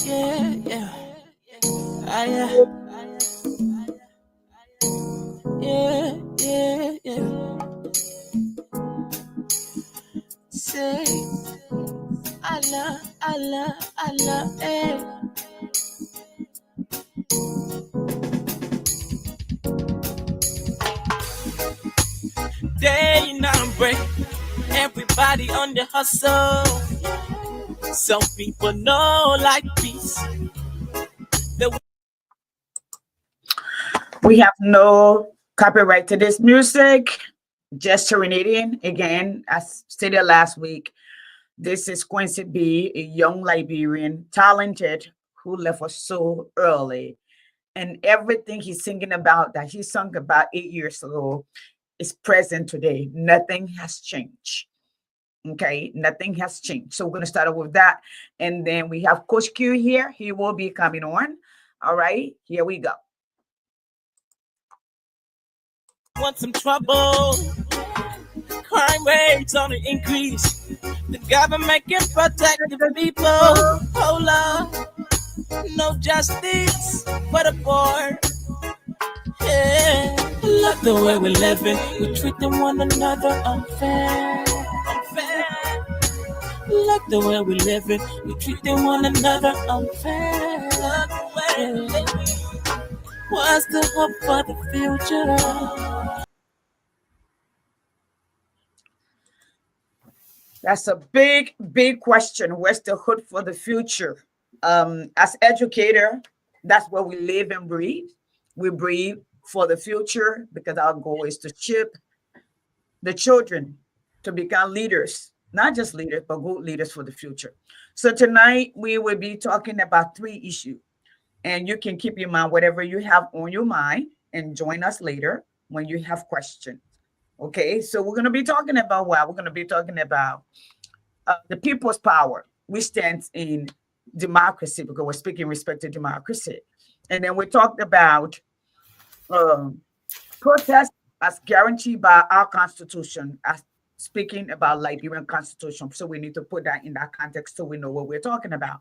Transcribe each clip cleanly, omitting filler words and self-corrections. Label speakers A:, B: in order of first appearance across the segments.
A: yeah. Yeah. Say, Allah, eh. Day and break, everybody on the hustle. Some people know like peace.
B: We have no copyright to this music, just serenading. Again, as stated last week, this is Quincy B, a young Liberian, talented, who left us so early. And everything he's singing about that he sung about 8 years ago is present today. Nothing has changed. Okay, nothing has changed. So we're going to start off with that. And then we have Coach Q here. He will be coming on. All right, here we go.
A: Want some trouble? Crime rates on the increase. The government can protect the people. Hold up. No justice for the poor. Yeah. Look the way we're living. We're treating one another unfair. Look the way we're living. We're treating one another unfair. Yeah. What's the hope for the future?
B: That's a big, big question. Where's the hope for the future? As educator, that's where we live and breathe. We breathe for the future because our goal is to shape the children to become leaders, not just leaders, but good leaders for the future. So tonight we will be talking about 3 issues, and you can keep in mind whatever you have on your mind and join us later when you have questions. Okay, so we're going to be talking about what? We're going to be talking about the people's power. We stand in democracy because we're speaking respect to democracy. And then we talked about protest as guaranteed by our constitution, as speaking about Liberian constitution. So we need to put that in that context so we know what we're talking about.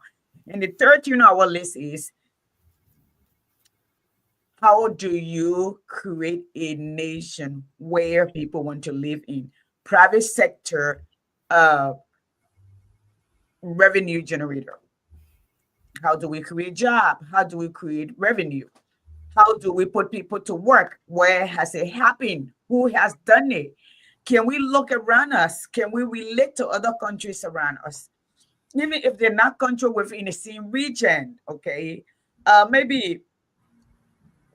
B: And the third thing on our list is, how do you create a nation where people want to live in? Private sector revenue generator. How do we create job? How do we create revenue? How do we put people to work? Where has it happened? Who has done it? Can we look around us? Can we relate to other countries around us? Even if they're not country within the same region, okay? Maybe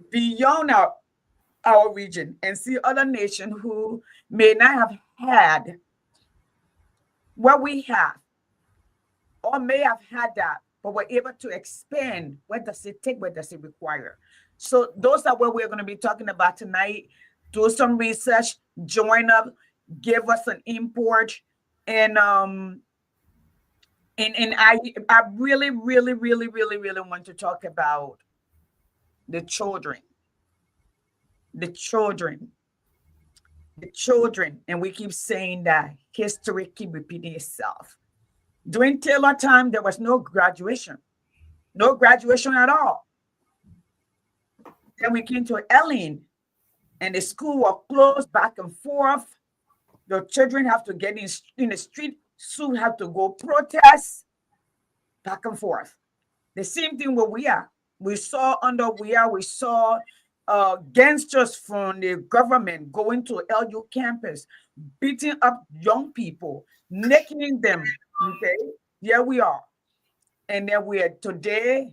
B: beyond our region and see other nations who may not have had what we have or may have had that, but were able to expand. What does it take? What does it require? So those are what we're going to be talking about tonight. Do some research, join up, give us an import, and I really, really, really, really, really want to talk about the children, the children, the children, and we keep saying that history keep repeating itself. During Taylor time, there was no graduation at all. Then we came to Ellen, and the school was closed back and forth. The children have to get in the street, soon have to go protest back and forth. The same thing where we are. We saw gangsters from the government going to LU campus, beating up young people, necking them. Okay, here we are. And then we are today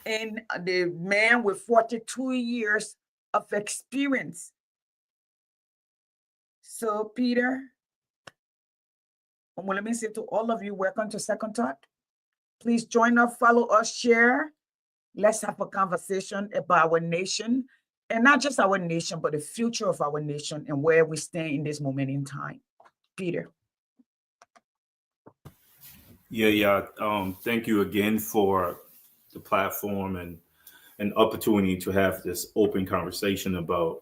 B: in the man with 42 years of experience. So, Peter, let me say to all of you, welcome to Second Thought. Please join us, follow us, share. Let's have a conversation about our nation, and not just our nation, but the future of our nation and where we stand in this moment in time. Peter.
C: Yeah. Thank you again for the platform and an opportunity to have this open conversation about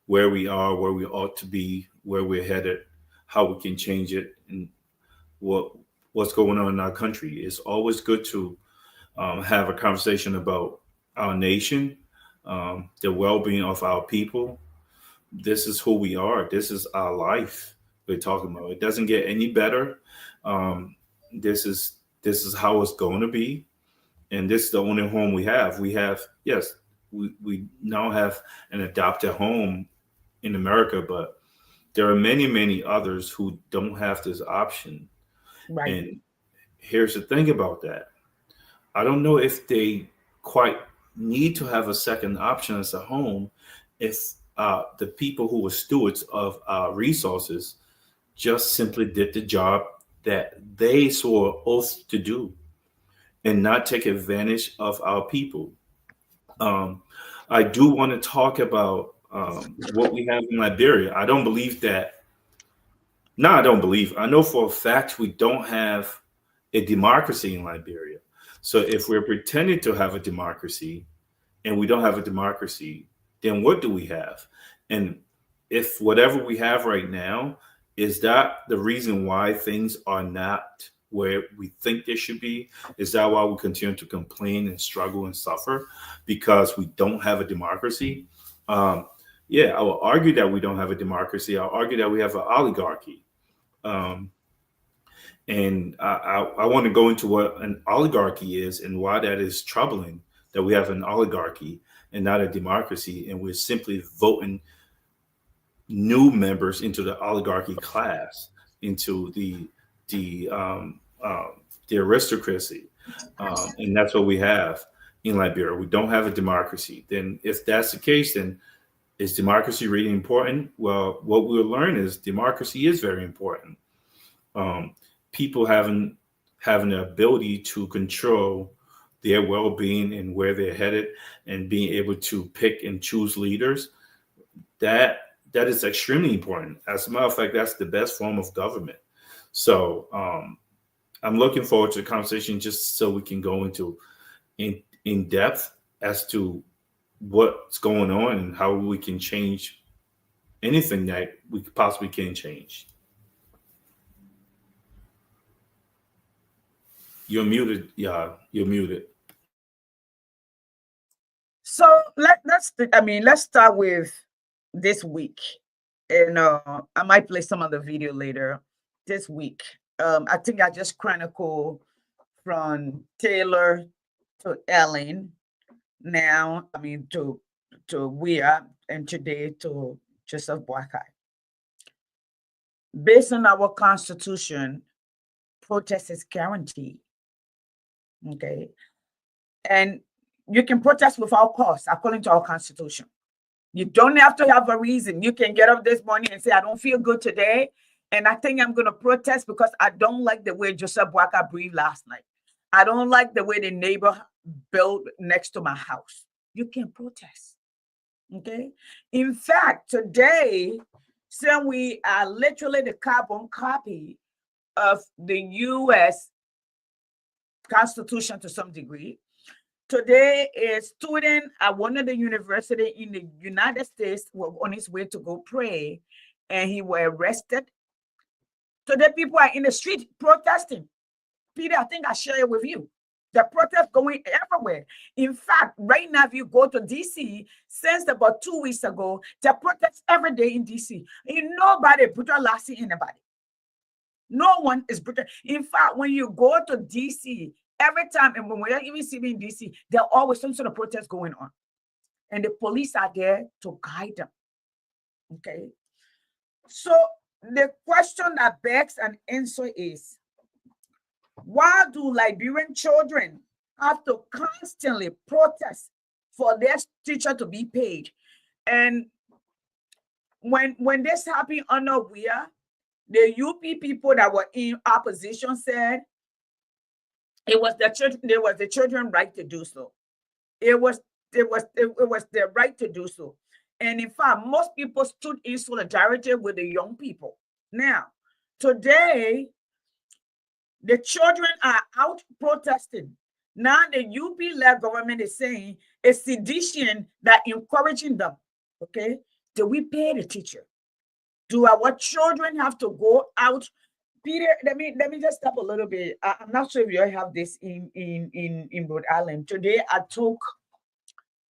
C: where we are, where we ought to be, where we're headed, how we can change it, and what's going on in our country. It's always good to have a conversation about our nation, the well-being of our people. This is who we are. This is our life we're talking about. It doesn't get any better. Um, this is how it's going to be, and this is the only home we have. We have, yes, we now have an adopted home in America, but there are many, many others who don't have this option.
B: Right.
C: And here's the thing about that. I don't know if they quite need to have a second option as a home if the people who were stewards of our resources just simply did the job that they swore oath to do and not take advantage of our people. Um, I do want to talk about what we have in Liberia. I don't believe that. No, I don't believe. I know for a fact we don't have a democracy in Liberia. So if we're pretending to have a democracy and we don't have a democracy, then what do we have? And if whatever we have right now is that the reason why things are not where we think they should be? Is that why we continue to complain and struggle and suffer because we don't have a democracy? Um, yeah, I will argue that we don't have a democracy. I'll argue that we have an oligarchy. Um, and I want to go into what an oligarchy is and why that is troubling that we have an oligarchy and not a democracy. And we're simply voting new members into the oligarchy class, into the aristocracy. And that's what we have in Liberia. We don't have a democracy. Then if that's the case, then is democracy really important? Well, what we'll learn is democracy is very important. People having the ability to control their well-being and where they're headed and being able to pick and choose leaders, that is extremely important. As a matter of fact, that's the best form of government. So I'm looking forward to the conversation just so we can go into in depth as to what's going on and how we can change anything that we possibly can change. You're muted. Yeah, you're muted.
B: So let's start with this week, and I might play some of the video later. This week, I think I just chronicle from Taylor to Ellen. Now, I mean to Weah, and today to Joseph Boakai. Based on our constitution, protest is guaranteed. Okay. And you can protest without cause according to our constitution. You don't have to have a reason. You can get up this morning and say, I don't feel good today. And I think I'm going to protest because I don't like the way Joseph Boakai breathed last night. I don't like the way the neighbor built next to my house. You can protest. Okay. In fact, today, since we are literally the carbon copy of the U.S. Constitution to some degree, today a student at one of the university in the United States was on his way to go pray, and he was arrested. Today, people are in the street protesting. Peter, I think I share it with you. The protest going everywhere. In fact, right now, if you go to DC, since about 2 weeks ago, the protest every day in DC. And nobody brutalizing anybody. No one is brutal. In fact, when you go to DC, every time, and when we're even seeing in DC, there's always some sort of protest going on. And the police are there to guide them. Okay. So the question that begs an answer is, why do Liberian children have to constantly protest for their teacher to be paid? And when this happened under Weah, the UP people that were in opposition said it was the children's right to do so. It was their right to do so. And in fact, most people stood in solidarity with the young people. Now, today, the children are out protesting. Now the UP-led government is saying a sedition that encouraging them. Okay, do we pay the teacher? Do our children have to go out? Peter, let me just stop a little bit. I'm not sure if you have this in Rhode Island. Today, I took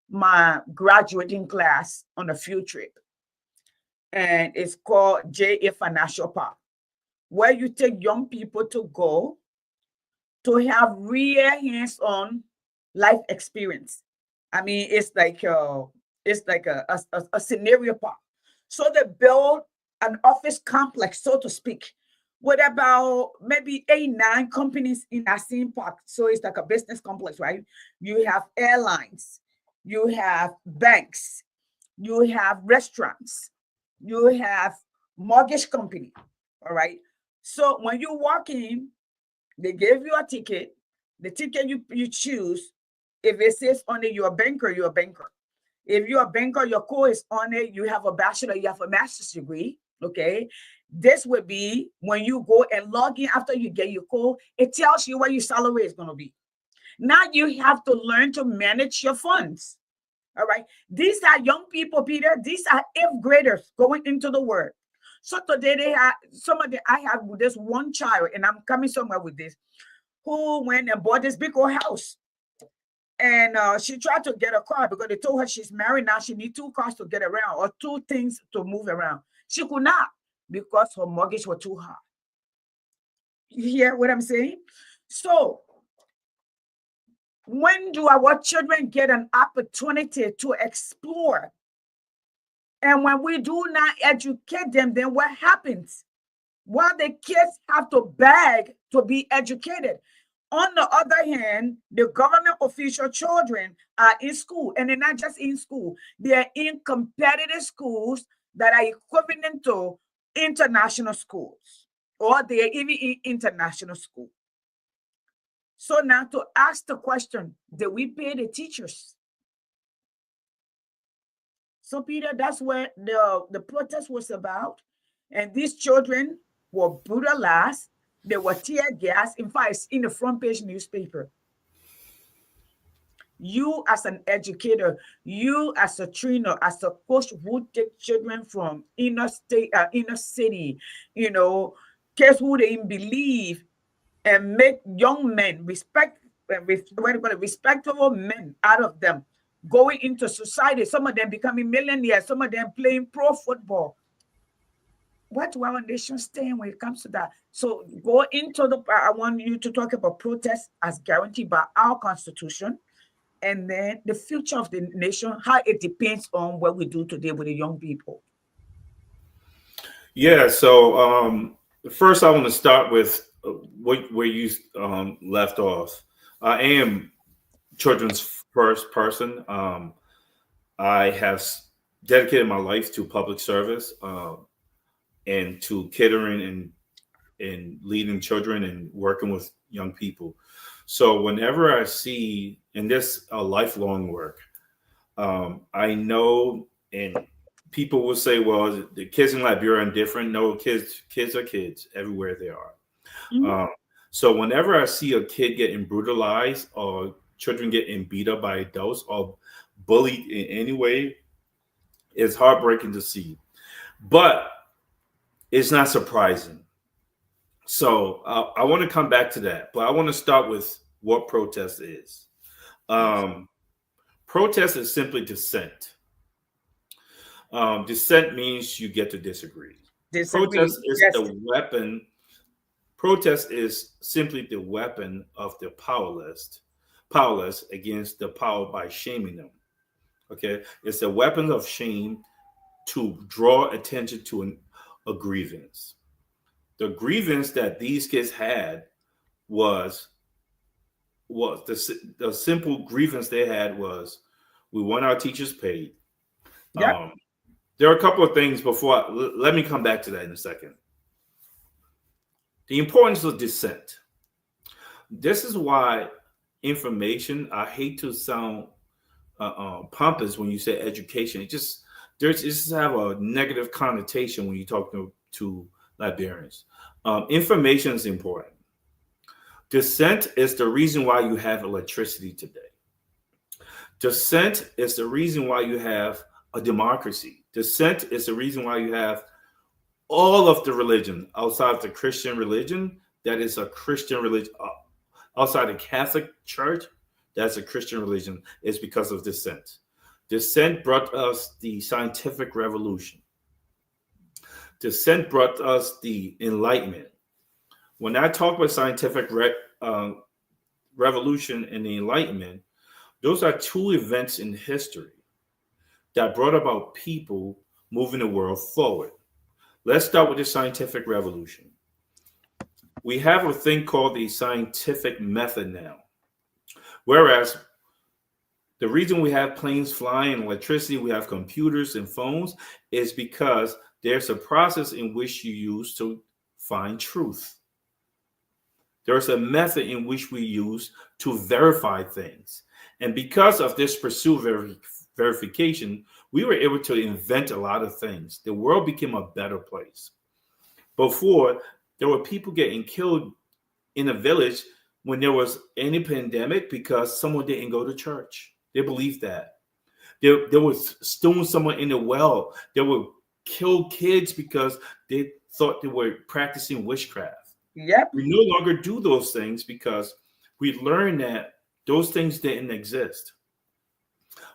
B: my graduating class on a field trip, and it's called JA Financial Park, where you take young people to go to have real hands-on life experience. I mean, it's like a scenario park. So they build an office complex, so to speak, with about maybe 8, 9 companies in that same park. So it's like a business complex, right? You have airlines, you have banks, you have restaurants, you have mortgage company. All right. So when you walk in, they give you a ticket. The ticket you choose, if it says on it you're a banker, you're a banker. If you're a banker, your code is on it, you have a bachelor, you have a master's degree. Okay. This would be when you go and log in after you get your code, it tells you what your salary is going to be. Now you have to learn to manage your funds. All right. These are young people, Peter. These are 8th graders going into the world. So today they have some of the I have this one child, and I'm coming somewhere with this, who went and bought this big old house. And she tried to get a car because they told her she's married now. She needs 2 cars to get around or 2 things to move around. She could not because her mortgage was too high. You hear what I'm saying? So when do our children get an opportunity to explore? And when we do not educate them, then what happens? Well, the kids have to beg to be educated. On the other hand, the government official children are in school, and they're not just in school, they're in competitive schools that are equivalent to international schools, or they're even in international school. So now to ask the question, did we pay the teachers? So Peter, that's what the protest was about. And these children were brutalized. They were tear gas. In fact, it's in the front page newspaper. You as an educator, you as a trainer, as a coach who take children from inner state, inner city, kids who they believe and make young men respectable men out of them, going into society. Some of them becoming millionaires, some of them playing pro football. What do our nation stand when it comes to that? So go into I want you to talk about protest as guaranteed by our constitution, and then the future of the nation, how it depends on what we do today with the young people.
C: Yeah. So first, I want to start with where you left off. I am children's first person. I have dedicated my life to public service and to catering and leading children and working with young people. So whenever I see, and this a lifelong work, I know, and people will say, well, the kids in Liberia are different. No, kids are kids everywhere they are.
B: Mhm.
C: So whenever I see a kid getting brutalized or children getting beat up by adults or bullied in any way, it's heartbreaking to see. But it's not surprising. So I want to come back to that, but I want to start with what protest is.
B: Yes.
C: Protest is simply dissent. Dissent means you get to disagree.
B: Disagree.
C: Protest is
B: Yes.
C: the weapon. Protest is simply the weapon of the powerless against the power by shaming them. Okay, it's a weapon of shame to draw attention to a grievance. The grievance that these kids had was the simple grievance they had was, we want our teachers paid.
B: Yep.
C: There are a couple of things before. Let me come back to that in a second. The importance of dissent. This is why information. I hate to sound pompous when you say education. It just have a negative connotation when you talk to Liberians. Information is important. Dissent is the reason why you have electricity today. Dissent is the reason why you have a democracy. Dissent is the reason why you have all of the religion outside of the Christian religion, that is a Christian religion. Outside the Catholic Church, that's a Christian religion, is because of dissent. Dissent brought us the scientific revolution. Dissent brought us the Enlightenment. When I talk about scientific revolution and the Enlightenment, those are two events in history that brought about people moving the world forward. Let's start with the scientific revolution. We have a thing called the scientific method now. Whereas the reason we have planes flying, electricity, we have computers and phones is because there's a process in which you use to find truth. There's a method in which we use to verify things. And because of this pursuit of verification, we were able to invent a lot of things. The world became a better place. Before, there were people getting killed in a village when there was any pandemic because someone didn't go to church. They believed that. There was stone someone in the well. They would kill kids because they thought they were practicing witchcraft.
B: Yep.
C: We no longer do those things because we learned that those things didn't exist.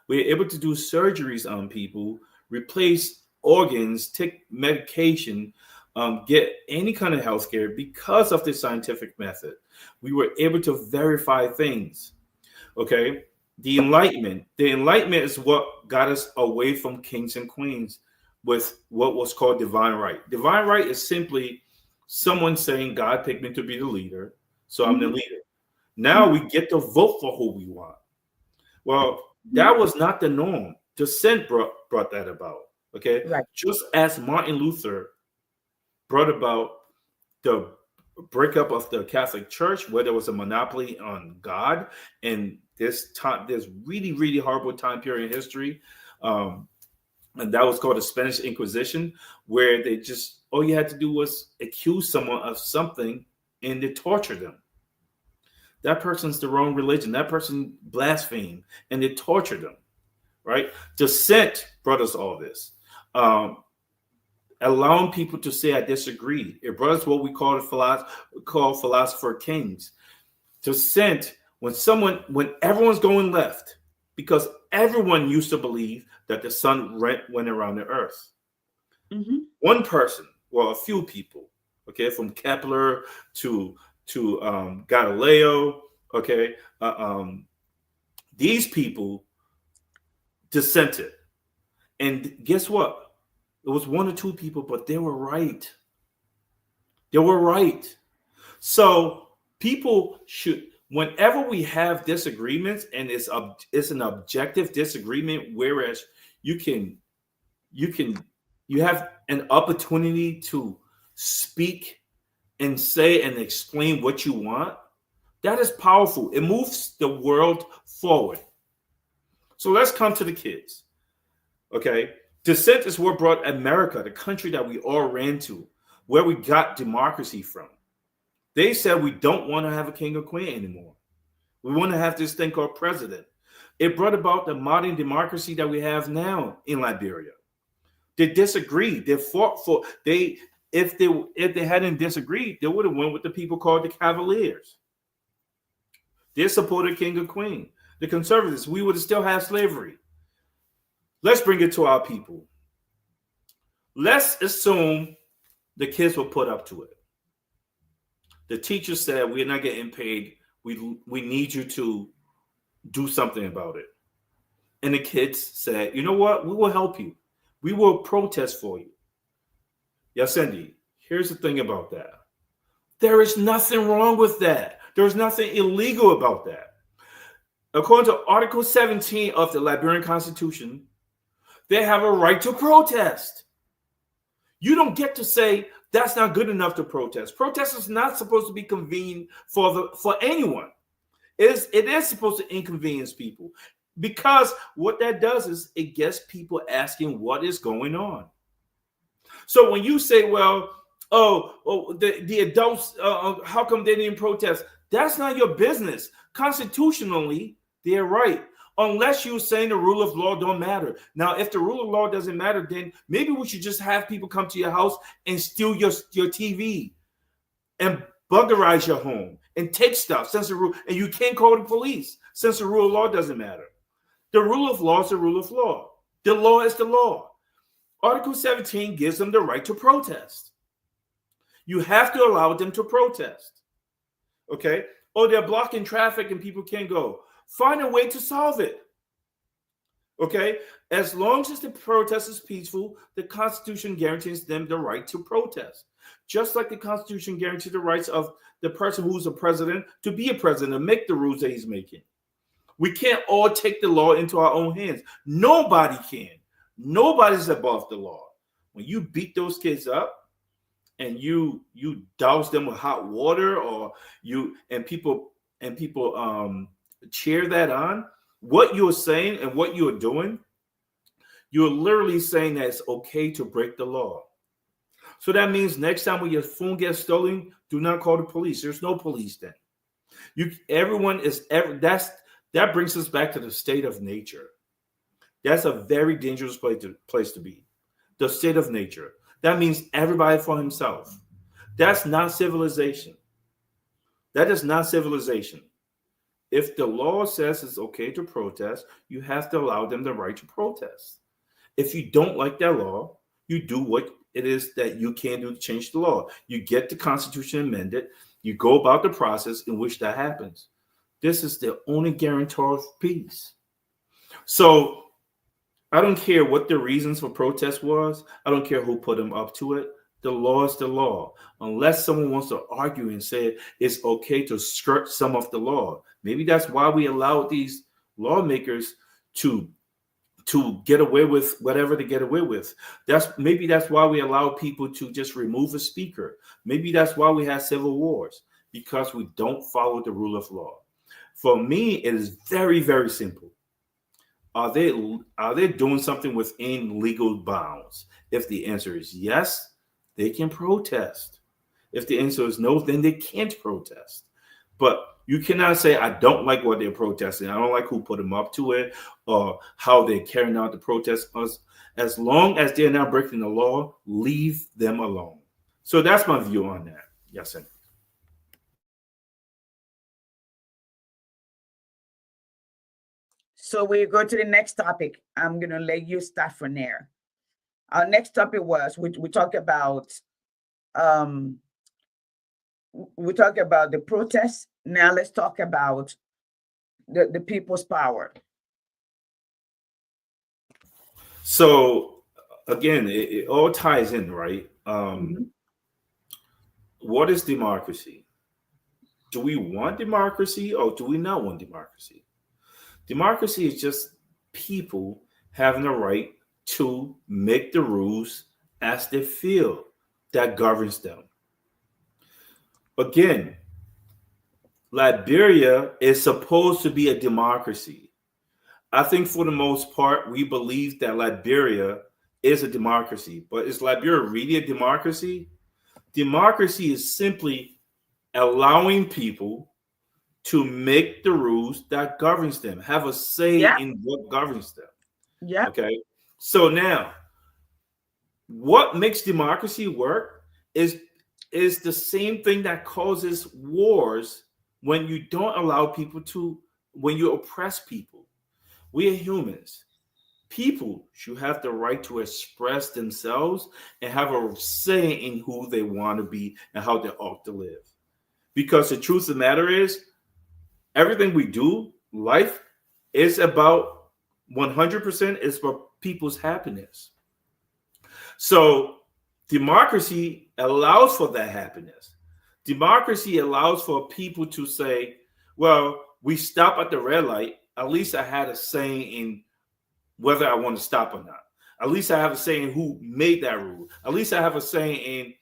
C: We're able to do surgeries on people, replace organs, take medication, get any kind of health care because of the scientific method. We were able to verify things. Okay. The Enlightenment is what got us away from kings and queens with what was called divine right. Divine right is simply someone saying, God picked me to be the leader, so I'm the leader. Now we get to vote for who we want. Well, that was not the norm. Dissent brought that about. Okay.
B: Right.
C: Just as Martin Luther brought about the breakup of the Catholic Church, where there was a monopoly on God, and this really, really horrible time period in history. And that was called the Spanish Inquisition, where they just, all you had to do was accuse someone of something and they torture them. That person's the wrong religion. That person blasphemed and they tortured them, right? Dissent brought us all this. Allowing people to say, I disagree. It brought us what we call philosopher kings. Dissent, when everyone's going left, because everyone used to believe that the sun went around the earth.
B: Mm-hmm.
C: One person, well, a few people, okay, from Kepler to Galileo, okay, these people dissented. And guess what? It was one or two people, but they were right. They were right. So people should, whenever we have disagreements, and it's an objective disagreement, whereas you have an opportunity to speak and say and explain what you want, that is powerful. It moves the world forward. So let's come to the kids. Okay. Dissent is what brought America, the country that we all ran to, where we got democracy from. They said we don't want to have a king or queen anymore. We want to have this thing called president. It brought about the modern democracy that we have now in Liberia. They disagreed. They fought for if they hadn't disagreed, they would have went with the people called the Cavaliers. They supported king or queen. The conservatives, we would still have slavery. Let's bring it to our people. Let's assume the kids were put up to it. The teacher said, we're not getting paid. We need you to do something about it. And the kids said, you know what? We will help you. We will protest for you. Yasendi, here's the thing about that. There is nothing wrong with that. There's nothing illegal about that. According to Article 17 of the Liberian Constitution, they have a right to protest. You don't get to say that's not good enough to protest. Protest is not supposed to be convenient for anyone. It is supposed to inconvenience people, because what that does is it gets people asking what is going on. So when you say, well, the adults, how come they didn't protest? That's not your business. Constitutionally, they're right. Unless you're saying the rule of law don't matter. Now, if the rule of law doesn't matter, then maybe we should just have people come to your house and steal your TV and buggerize your home and take stuff since the rule, and you can't call the police since the rule of law doesn't matter. The rule of law is the rule of law. The law is the law. Article 17 gives them the right to protest. You have to allow them to protest. Okay? Oh, they're blocking traffic and people can't go. Find a way to solve it. Okay? As long as the protest is peaceful, the Constitution guarantees them the right to protest. Just like the Constitution guarantees the rights of the person who's a president to be a president and make the rules that he's making. We can't all take the law into our own hands. Nobody can. Nobody's above the law. When you beat those kids up and you douse them with hot water, or people cheer that on, what you're saying and what you're doing, you're literally saying that it's okay to break the law. So that means next time when your phone gets stolen, do not call the police. There's no police then. That brings us back to the state of nature. That's a very dangerous place to be. The state of nature. That means everybody for himself. That's not civilization. That is not civilization. If the law says it's okay to protest, you have to allow them the right to protest. If you don't like that law, you do what it is that you can do to change the law. You get the Constitution amended. You go about the process in which that happens. This is the only guarantor of peace. So I don't care what the reasons for protest was. I don't care who put them up to it. The law is the law. Unless someone wants to argue and say it's okay to skirt some of the law. Maybe that's why we allow these lawmakers to get away with whatever they get away with. Maybe that's why we allow people to just remove a speaker. Maybe that's why we have civil wars, because we don't follow the rule of law. For me, it is very, very simple. Are they doing something within legal bounds? If the answer is yes, they can protest. If the answer is no, then they can't protest. But you cannot say, I don't like what they're protesting. I don't like who put them up to it or how they're carrying out the protest. As long as they're not breaking the law, leave them alone. So that's my view on that. Yes, sir.
B: So we go to the next topic. I'm going to let you start from there. Our next topic was, we talk about the protests. Now let's talk about the people's power.
C: So again, it all ties in, right? What is democracy? Do we want democracy or do we not want democracy? Democracy is just people having the right to make the rules as they feel that governs them. Again, Liberia is supposed to be a democracy. I think for the most part, we believe that Liberia is a democracy. But is Liberia really a democracy? Democracy is simply allowing people to make the rules that governs them, have a say in what governs them.
B: Yeah.
C: Okay. So now, what makes democracy work is the same thing that causes wars when you don't allow people to, when you oppress people. We are humans. People should have the right to express themselves and have a say in who they want to be and how they ought to live. Because the truth of the matter is, everything we do, life is about 100% is for people's happiness. So democracy allows for that happiness. Democracy allows for people to say, well, we stop at the red light. At least I had a say in whether I want to stop or not. At least I have a say in who made that rule. At least I have a say in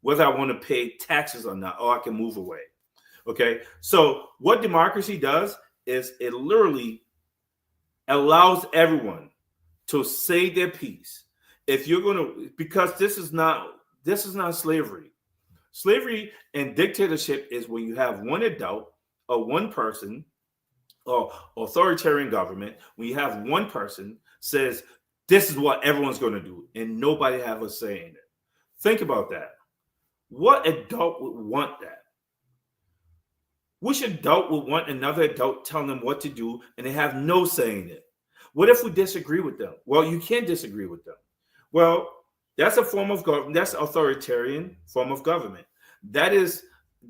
C: whether I want to pay taxes or not, or I can move away. Okay, so what democracy does is it literally allows everyone to say their piece. If you're going to, because this is not slavery. Slavery and dictatorship is when you have one adult or one person or authoritarian government, when you have one person says this is what everyone's going to do, and nobody have a say in it. Think about that. What adult would want that? Which adult would want another adult telling them what to do and they have no say in it? What if we disagree with them? Well, you can't disagree with them. Well, that's a form of government. That's authoritarian form of government. That is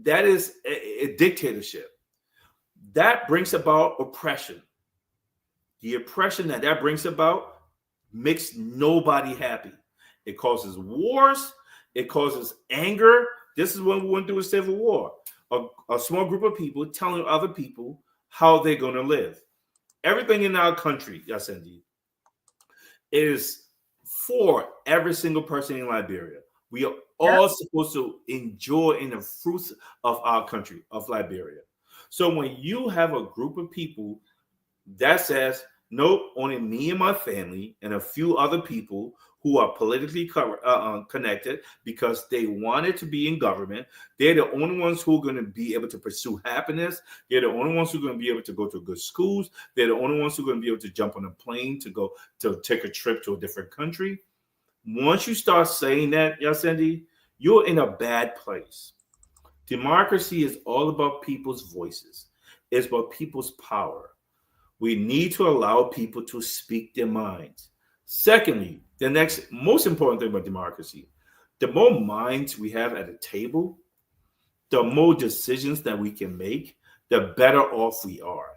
C: a dictatorship. That brings about oppression. The oppression that brings about makes nobody happy. It causes wars. It causes anger. This is when we went through a civil war. A small group of people telling other people how they're going to live. Everything in our country, Yasendi, is for every single person in Liberia. We are all supposed to enjoy in the fruits of our country, of Liberia. So when you have a group of people that says, nope, only me and my family and a few other people who are politically connected because they wanted to be in government, they're the only ones who are going to be able to pursue happiness. They're the only ones who are going to be able to go to good schools. They're the only ones who are going to be able to jump on a plane to go to take a trip to a different country. Once you start saying that, Yasendi, you're in a bad place. Democracy is all about people's voices. It's about people's power. We need to allow people to speak their minds. Secondly, the next most important thing about democracy, the more minds we have at a table, the more decisions that we can make, the better off we are.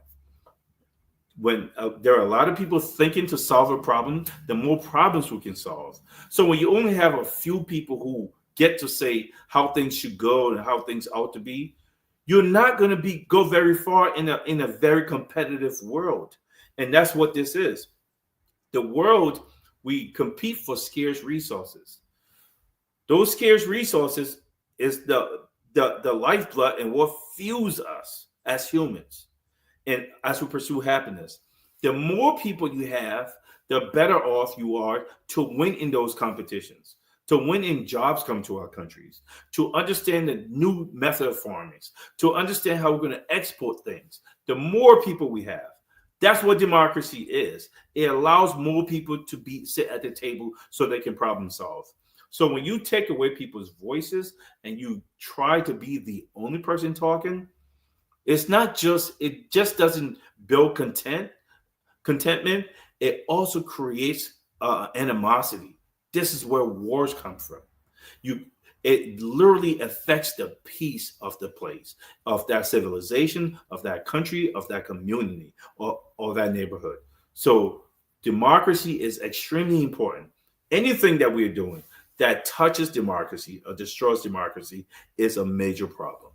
C: When there are a lot of people thinking to solve a problem, the more problems we can solve. So when you only have a few people who get to say how things should go and how things ought to be, you're not going to go very far in a very competitive world. And that's what this is. The world, we compete for scarce resources. Those scarce resources is the lifeblood and what fuels us as humans and as we pursue happiness. The more people you have, the better off you are to win in those competitions, to win in jobs come to our countries, to understand the new method of farming, to understand how we're going to export things. The more people we have, that's what democracy is. It allows more people to sit at the table so they can problem solve. So when you take away people's voices and you try to be the only person talking, it just doesn't build contentment. It also creates animosity. This is where wars come from. It literally affects the peace of the place, of that civilization, of that country, of that community, or that neighborhood. So democracy is extremely important. Anything that we're doing that touches democracy or destroys democracy is a major problem.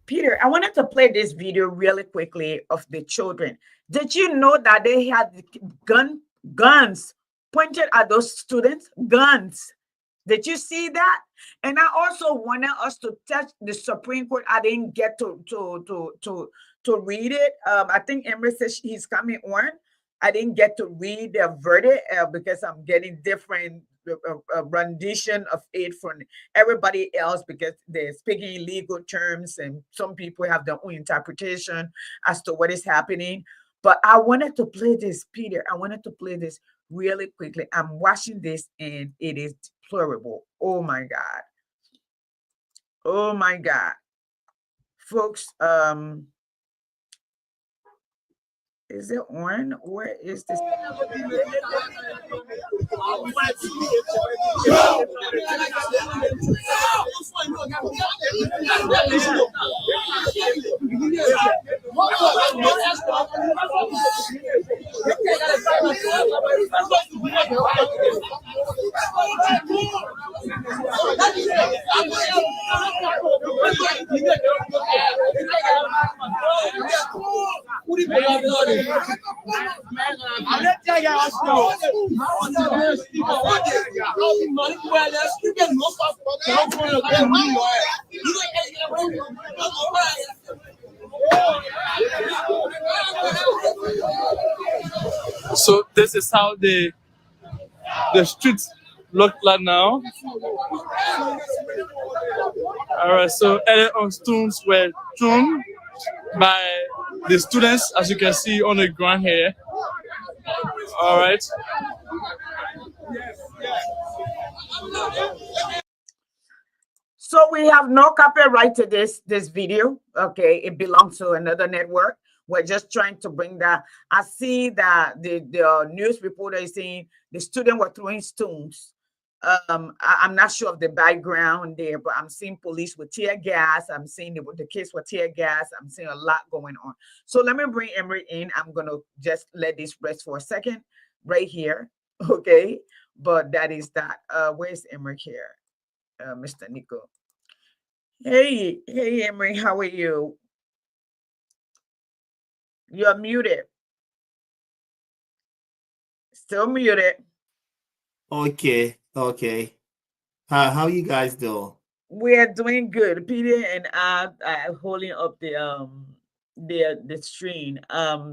B: Peter, I wanted to play this video really quickly of the children. Did you know that they had guns pointed at those students? Guns. Did you see that? And I also wanted us to touch the Supreme Court. I didn't get to read it. I think Emery says he's coming on. I didn't get to read the verdict because I'm getting different rendition of it from everybody else because they're speaking legal terms and some people have their own interpretation as to what is happening. But I wanted to play this, Peter. I wanted to play this really quickly. I'm watching this and it is deplorable. Oh my God. Oh my God. Folks, is it on? Where is this?
D: So this is how the streets look like now. All right, so earlier on stones were thrown by the students, as you can see on the ground here. All right.
B: So we have no copyright to this video. Okay, it belongs to another network. We're just trying to bring that. I see that the news reporter is saying the student were throwing stones. I'm not sure of the background there, but I'm seeing police with tear gas. I'm seeing the kids with tear gas. I'm seeing a lot going on. So let me bring Emery in. I'm gonna just let this rest for a second right here. Okay, but that is that. Where's Emery here? Mr. Nico. Hey, Emery, how are you? You're muted. Still muted.
E: Okay. How you guys doing?
B: We're doing good. Peter and I are holding up the stream.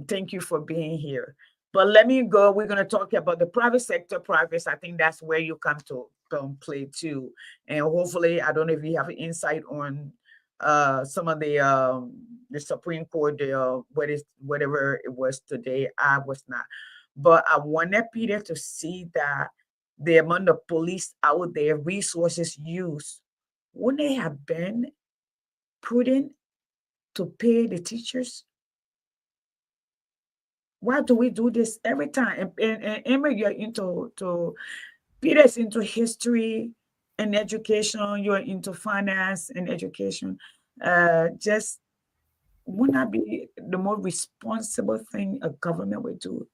B: Thank you for being here. But let me go. We're going to talk about the private sector progress. I think that's where you come to play too. And hopefully, I don't know if you have insight on some of the Supreme Court, whatever it was today. I was not. But I wanted Peter to see that the amount of police out there, resources used, wouldn't they have been prudent to pay the teachers? Why do we do this every time? And Emma, you're Peter's into history and education. You're into finance and education. Just would not be the more responsible thing a government would do?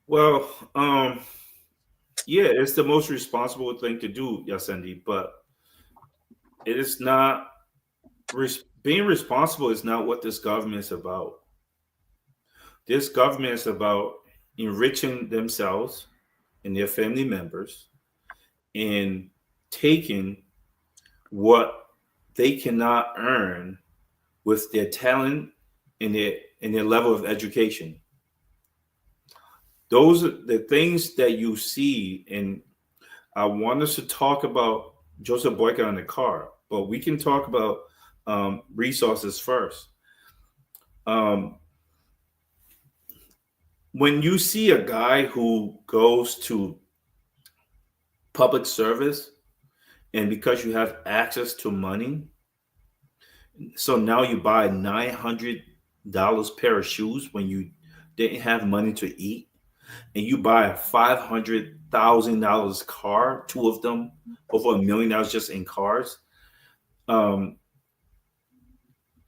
C: Well, yeah, it's the most responsible thing to do, Yasendi, but it is not. Being responsible is not what this government is about. This government is about enriching themselves and their family members and taking what they cannot earn with their talent and their level of education. Those are the things that you see. And I want us to talk about Joseph Boyka and the car, but we can talk about resources first. When you see a guy who goes to public service, and because you have access to money, so now you buy $900 pair of shoes when you didn't have money to eat, and you buy a $500,000 car, two of them, over $1 million just in cars.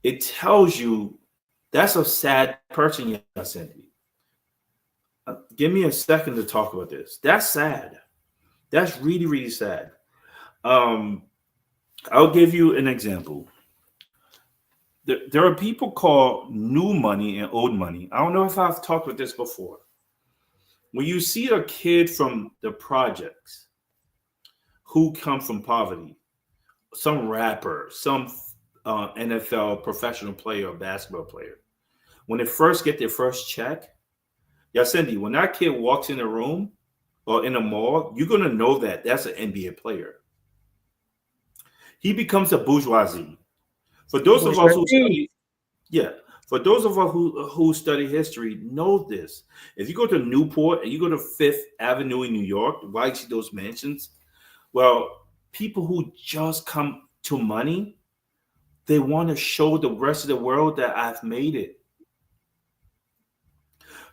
C: It tells you that's a sad person, Yasendi. Give me a second to talk about this. That's sad. That's really, really sad. I'll give you an example. There are people called new money and old money. I don't know if I've talked with this before. When you see a kid from the projects who come from poverty, some rapper, some NFL professional player or basketball player, when they first get their first check, Yasendi, when that kid walks in a room or in a mall, you're going to know that that's an NBA player. He becomes a bourgeoisie. For those of us who study, for those of us who study history, know this. If you go to Newport and you go to Fifth Avenue in New York, why you see those mansions? Well, people who just come to money, they want to show the rest of the world that I've made it.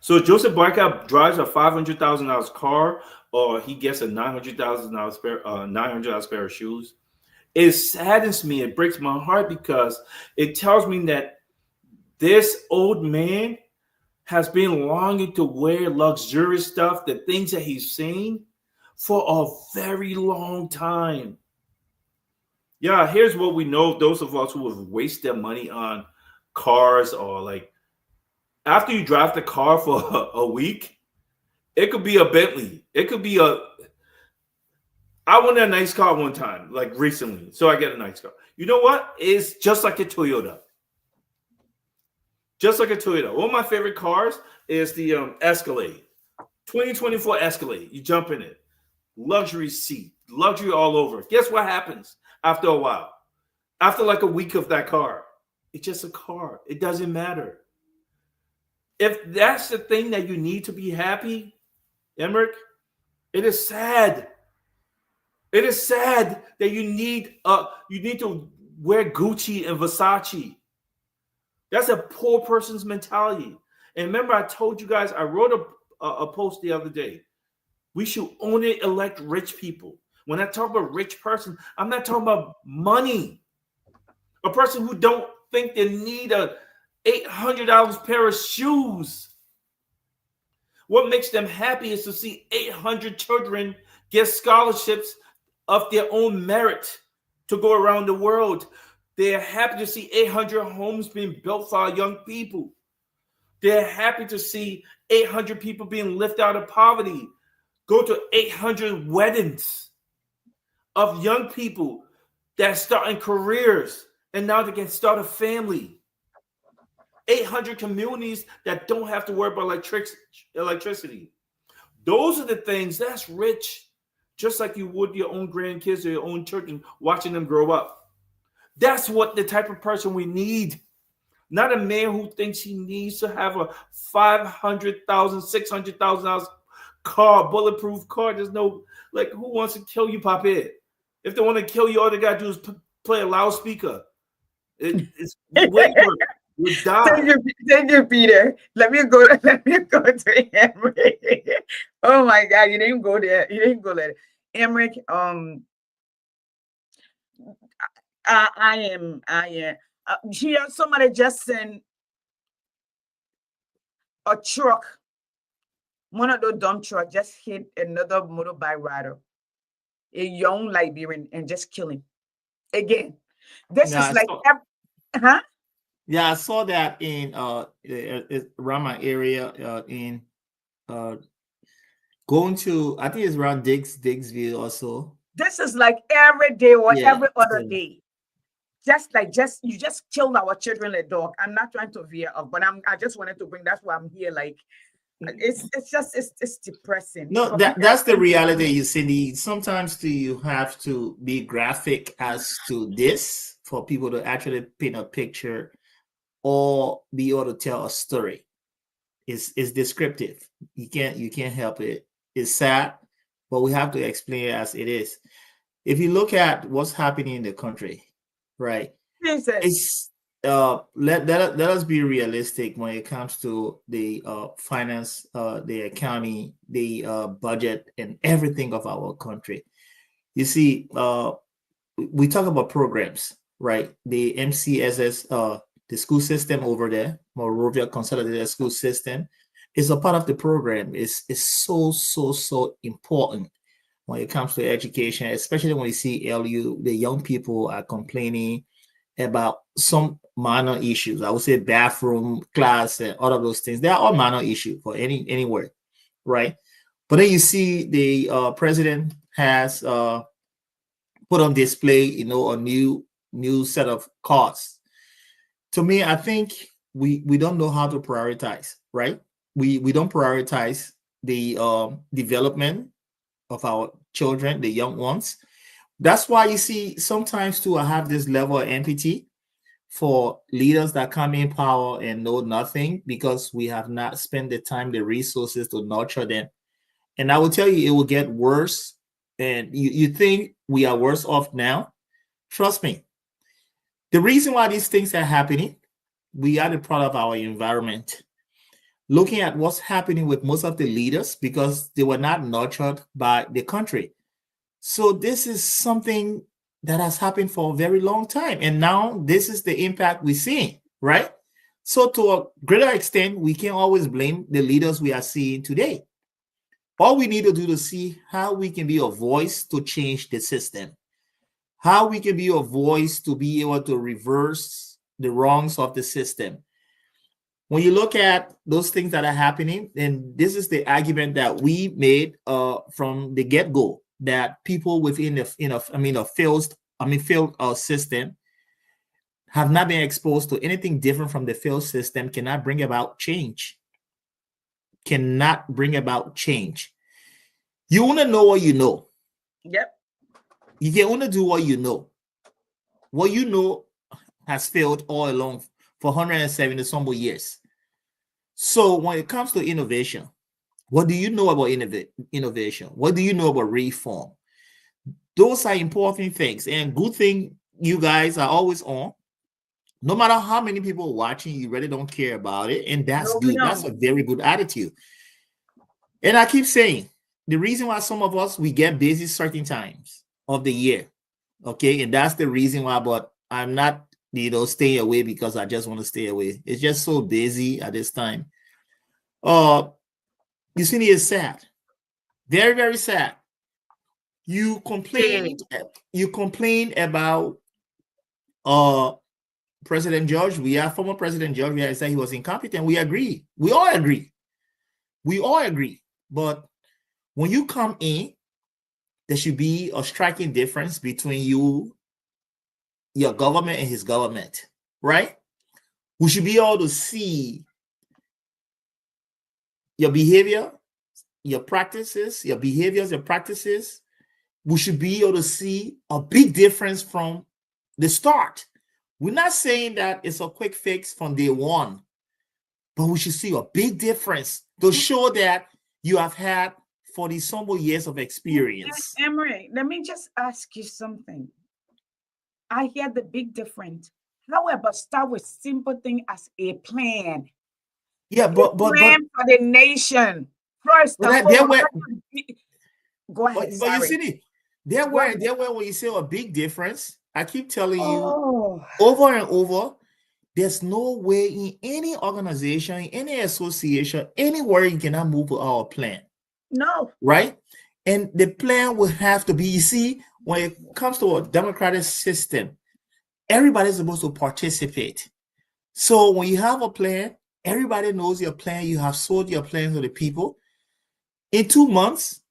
C: So Joseph Boyka drives a $500,000 car, or he gets a $900,000 pair of shoes. It saddens me. It breaks my heart because it tells me that this old man has been longing to wear luxurious stuff, the things that he's seen, for a very long time. Yeah, here's what we know. Those of us who have wasted money on cars, or like, after you drive the car for a week, it could be a Bentley. It could be I wanted a nice car one time, like recently, so I get a nice car. You know what? It's just like a Toyota. Just like a Toyota. One of my favorite cars is the Escalade. 2024 Escalade. You jump in it. Luxury seat. Luxury all over. Guess what happens after a while? After like a week of that car? It's just a car. It doesn't matter. If that's the thing that you need to be happy, Emmerich, it is sad. It is sad that you need to wear Gucci and Versace. That's a poor person's mentality. And remember, I told you guys, I wrote a post the other day. We should only elect rich people. When I talk about rich person, I'm not talking about money. A person who don't think they need a $800 pair of shoes. What makes them happy is to see 800 children get scholarships of their own merit to go around the world. They're happy to see 800 homes being built for our young people. They're happy to see 800 people being lifted out of poverty. Go to 800 weddings of young people that are starting careers and now they can start a family. 800 communities that don't have to worry about electricity. Those are the things that's rich. Just like you would your own grandkids or your own children, watching them grow up. That's what the type of person we need. Not a man who thinks he needs to have a $500,000, $600,000 car, bulletproof car. There's no, like, who wants to kill you, Papa? If they want to kill you, all they got to do is play a loudspeaker. It's way worse. You die.
B: Thank you, Peter. Let me go to Emmerich. Oh my God, you didn't go there. You didn't go there. Emmerich, I am here. Somebody just sent a truck. One of those dump trucks just hit another motorbike rider, a young Liberian, and just kill him again. This is like, huh?
E: Yeah, I saw that in around my area in going to, I think it's around Diggsville also.
B: This is like every day or every other day. You just killed our children like dog. I'm not trying to veer off, but I just wanted to bring, that's why I'm here. Like, it's depressing.
E: No, that's the reality. You see, sometimes you have to be graphic as to this for people to actually paint a picture or be able to tell a story. It's descriptive. You can't help it. It's sad, but we have to explain it as it is. If you look at what's happening in the country, right? It's let us be realistic when it comes to the finance, the economy, the budget, and everything of our country. You see, we talk about programs, right? The MCSS, the school system over there, Monrovia Consolidated School System, is a part of the program. It's so important when it comes to education, especially when you see LU, the young people are complaining about some minor issues. I would say bathroom, class, and all of those things. They are all minor issues for anywhere, right? But then you see the president has put on display, a new set of cards. To me, I think we don't know how to prioritize, right? We don't prioritize the development of our children, the young ones. That's why you see sometimes too, I have this level of empathy for leaders that come in power and know nothing because we have not spent the time, the resources to nurture them. And I will tell you, it will get worse. And you think we are worse off now? Trust me. The reason why these things are happening, we are the product of our environment. Looking at what's happening with most of the leaders because they were not nurtured by the country. So this is something that has happened for a very long time. And now this is the impact we're seeing, right? So to a greater extent, we can't always blame the leaders we are seeing today. All we need to do to see how we can be a voice to change the system, how we can be a voice to be able to reverse the wrongs of the system. When you look at those things that are happening, and this is the argument that we made from the get-go, that people within a failed system have not been exposed to anything different from the failed system cannot bring about change. Cannot bring about change. You want to know what you know.
B: Yep.
E: You can only do what you know. What you know has failed all along for 170 some years. So when it comes to innovation, what do you know about innovation? What do you know about reform? Those are important things, and good thing you guys are always on. No matter how many people are watching, you really don't care about it, and that's
B: No, we
E: good. That's a
B: don't.
E: very good attitude. And I keep saying, the reason why some of us, we get busy certain times of the year, okay, and that's the reason why. But I'm not, staying away because I just want to stay away. It's just so busy at this time. You see, it's sad, very, very sad. You complained about President George. We have former President George. We said he was incompetent. We agree. We all agree. But when you come in, there should be a striking difference between your government and his government, right? We should be able to see your behavior, your practices, your behaviors, your practices. We should be able to see a big difference from the start. We're not saying that it's a quick fix from day one, but we should see a big difference to show that you have had 40-some years of experience.
B: Emery, let me just ask you something. I hear the big difference. However, start with simple thing as a plan.
E: Yeah, but
B: Plan for the nation. First of all, go ahead.
E: But you see, there were when you say a big difference. I keep telling you over and over, there's no way in any organization, in any association, anywhere you cannot move with our plan.
B: No.
E: Right? And the plan will have to be, you see, when it comes to a democratic system, everybody's supposed to participate. So when you have a plan, everybody knows your plan. You have sold your plan to the people. In 2 months,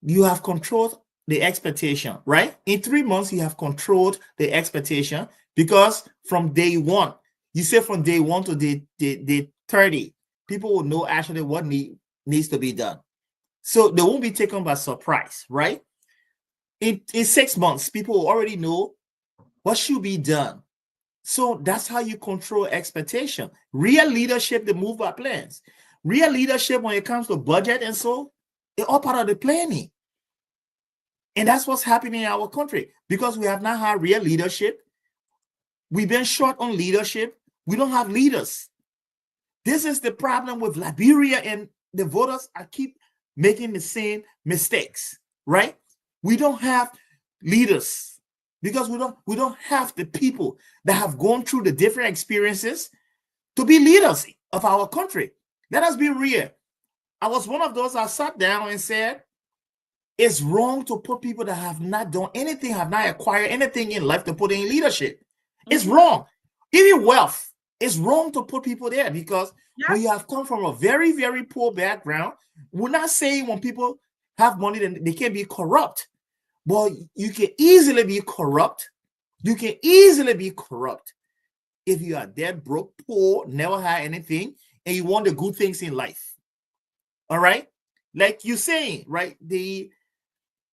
E: you have controlled the expectation, right? In 3 months, you have controlled the expectation, because from day one, you say from day one to day 30, people will know actually what needs to be done. So they won't be taken by surprise, right? In 6 months, people will already know what should be done. So that's how you control expectation. Real leadership, they move by plans. Real leadership, when it comes to budget and so, they're all part of the planning. And that's what's happening in our country, because we have not had real leadership. We've been short on leadership. We don't have leaders. This is the problem with Liberia, and the voters are keep making the same mistakes, right? We don't have leaders because we don't have the people that have gone through the different experiences to be leaders of our country. Let us be real. I was one of those that sat down and said, it's wrong to put people that have not done anything, have not acquired anything in life, to put in leadership. It's wrong. Even wealth, it's wrong to put people there, because when you have come from a very, very poor background, we're not saying when people have money, then they can be corrupt. But you can easily be corrupt. You can easily be corrupt if you are dead, broke, poor, never had anything, and you want the good things in life. All right? Like you're saying, right?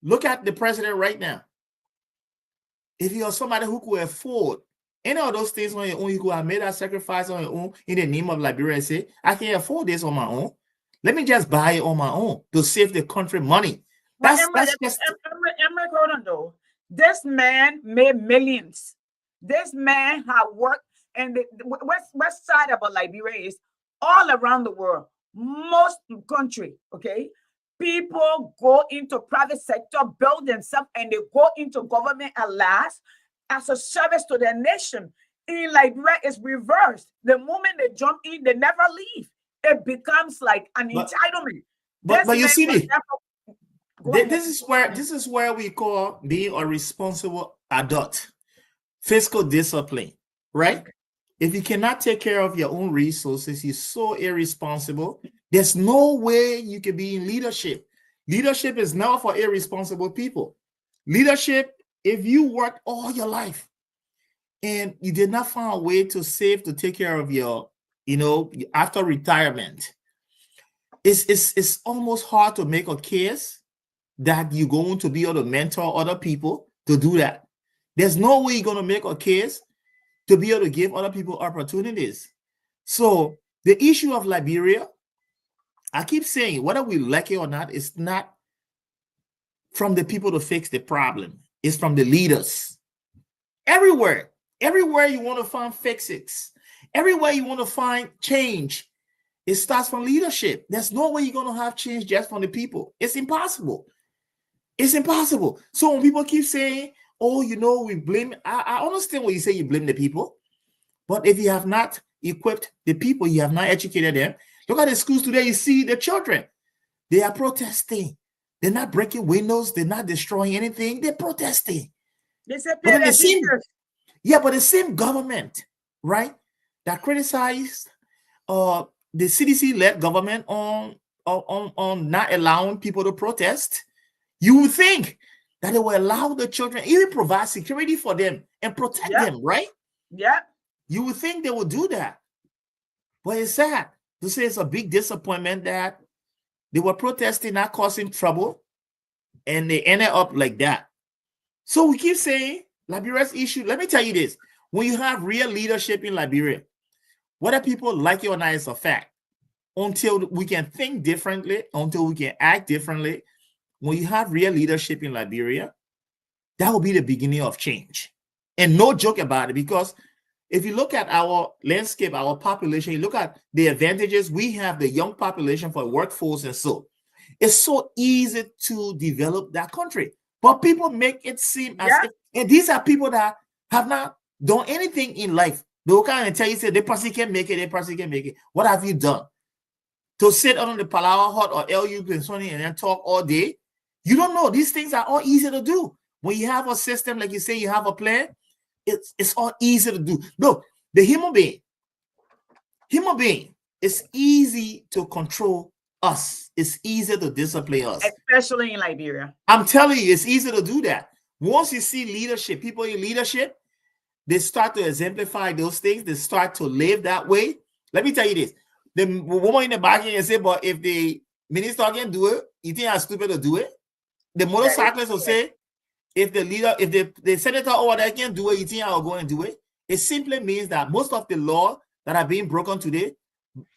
E: Look at the president right now. If you're somebody who could afford any of those things on your own, you could have made that sacrifice on your own in the name of Liberia and say, I can't afford this on my own. Let me just buy it on my own to save the country money. That's just...
B: Hold on, though. This man made millions. This man had worked, and the west side of Liberia is all around the world. Most country, okay? People go into private sector, build themselves, and they go into government at last as a service to their nation. In Liberia, it's reversed. The moment they jump in, they never leave. It becomes like an entitlement.
E: But you see, this is where we call being a responsible adult. Fiscal discipline, right? If you cannot take care of your own resources, you're so irresponsible. There's no way you can be in leadership. Leadership is not for irresponsible people. Leadership, if you worked all your life and you did not find a way to save to take care of your, after retirement, it's almost hard to make a case that you're going to be able to mentor other people to do that. There's no way you're going to make a case to be able to give other people opportunities. So the issue of Liberia, I keep saying, whether we like it or not, it's not from the people to fix the problem. It's from the leaders. Everywhere you want to find fixes, everywhere you want to find change, it starts from leadership. There's no way you're going to have change just from the people. It's impossible. It's impossible. So when people keep saying, oh, we blame, I understand when you say you blame the people, but if you have not equipped the people, you have not educated them. Look at the schools today, you see the children. They are protesting. They're not breaking windows. They're not destroying anything. They're protesting.
B: They said,
E: But the same government, right, that criticized the CDC-led government on not allowing people to protest, you would think that they will allow the children, even provide security for them and protect them, right?
B: Yeah.
E: You would think they would do that. But it's sad to say it's a big disappointment that they were protesting, not causing trouble, and they ended up like that. So we keep saying Liberia's issue. Let me tell you this. When you have real leadership in Liberia, whether people like it or not, it's a fact. Until we can think differently, until we can act differently, when you have real leadership in Liberia, that will be the beginning of change. And no joke about it, because if you look at our landscape, our population, you look at the advantages, we have the young population for workforce, and so it's so easy to develop that country. But people make it seem as if, and these are people that have not done anything in life. They'll kind of tell you, say, they person can make it, they person can make it. What have you done? To sit on the Palawa Hut or LU Pensoni and then talk all day? You don't know. These things are all easy to do. When you have a system, like you say, you have a plan, it's all easy to do. No, the human being, it's easy to control us. It's easy to discipline us.
B: Especially in Liberia.
E: I'm telling you, it's easy to do that. Once you see leadership, people in leadership, they start to exemplify those things. They start to live that way. Let me tell you this. The woman in the back can say, but if the minister can do it, you think I'm stupid to do it? The motorcyclist will say, if the leader, if the senator over there can do it, you think I'll go and do it? It simply means that most of the law that are being broken today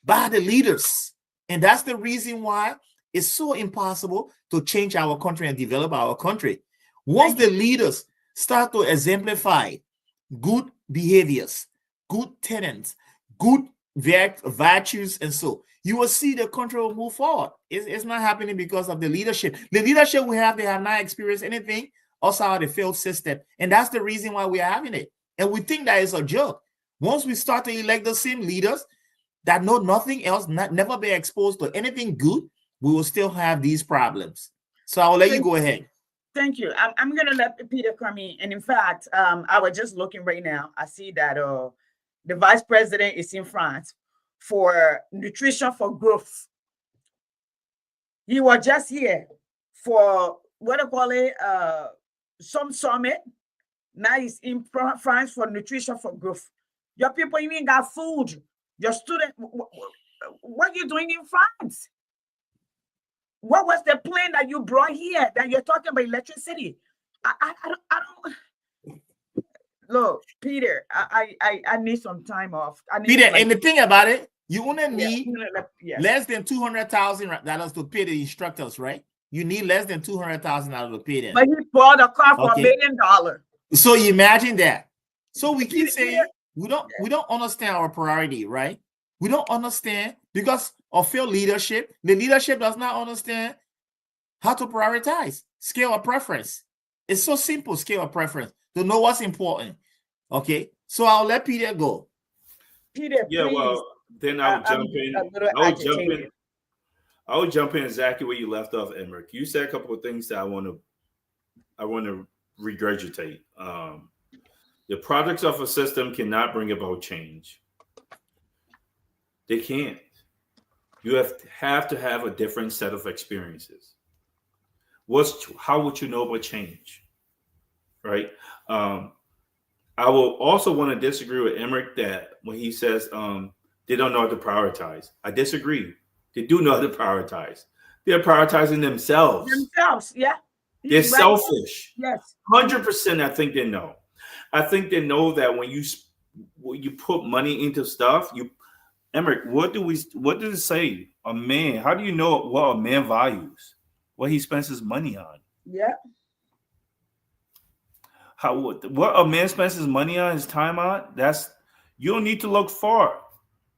E: by the leaders. And that's the reason why it's so impossible to change our country and develop our country. Once the leaders start to exemplify good behaviors, good tenets, good virtues, and so you will see the country will move forward. It's not happening because of the leadership. The leadership we have, they have not experienced anything outside of the failed system. And that's the reason why we are having it. And we think that is a joke. Once we start to elect the same leaders that know nothing else, never be exposed to anything good, we will still have these problems. So I'll let you go ahead.
B: Thank you. I'm going to let Peter come in. And in fact, I was just looking right now. I see that the vice president is in France for Nutrition for Growth. He was just here for, what do you call it, some summit. Now he's in France for Nutrition for Growth. Your people even got food. Your student, what are you doing in France? What was the plan that you brought here that you're talking about electricity? I don't. Look, Peter, I need some time off.
E: Peter, and the thing about it, you only need less than $200,000 to pay the instructors, right? You need less than $200,000 to pay them.
B: But he bought a car for $1 million.
E: So you imagine that. So we keep saying we don't understand our priority, right? We don't understand because of failed leadership. The leadership does not understand how to prioritize, scale of preference. It's so simple, scale of preference, to know what's important. Okay, so I'll let Peter go.
B: Peter,
C: yeah,
B: please.
C: Well, then I would jump in. I would jump in exactly where you left off, Emmerich. You said a couple of things that I want to regurgitate. The products of a system cannot bring about change. They can't. You have to have a different set of experiences. How would you know about change? Right? I will also want to disagree with Emmerich that when he says they don't know how to prioritize. I disagree. They do know how to prioritize. They're prioritizing themselves.
B: Yeah.
C: They're selfish.
B: Yes.
C: 100%. I think they know. I think they know that when you you put money into stuff. Emmerich, what does it say? A man. How do you know what a man values? What he spends his money on?
B: Yeah.
C: What a man spends his money on, his time on? You don't need to look far.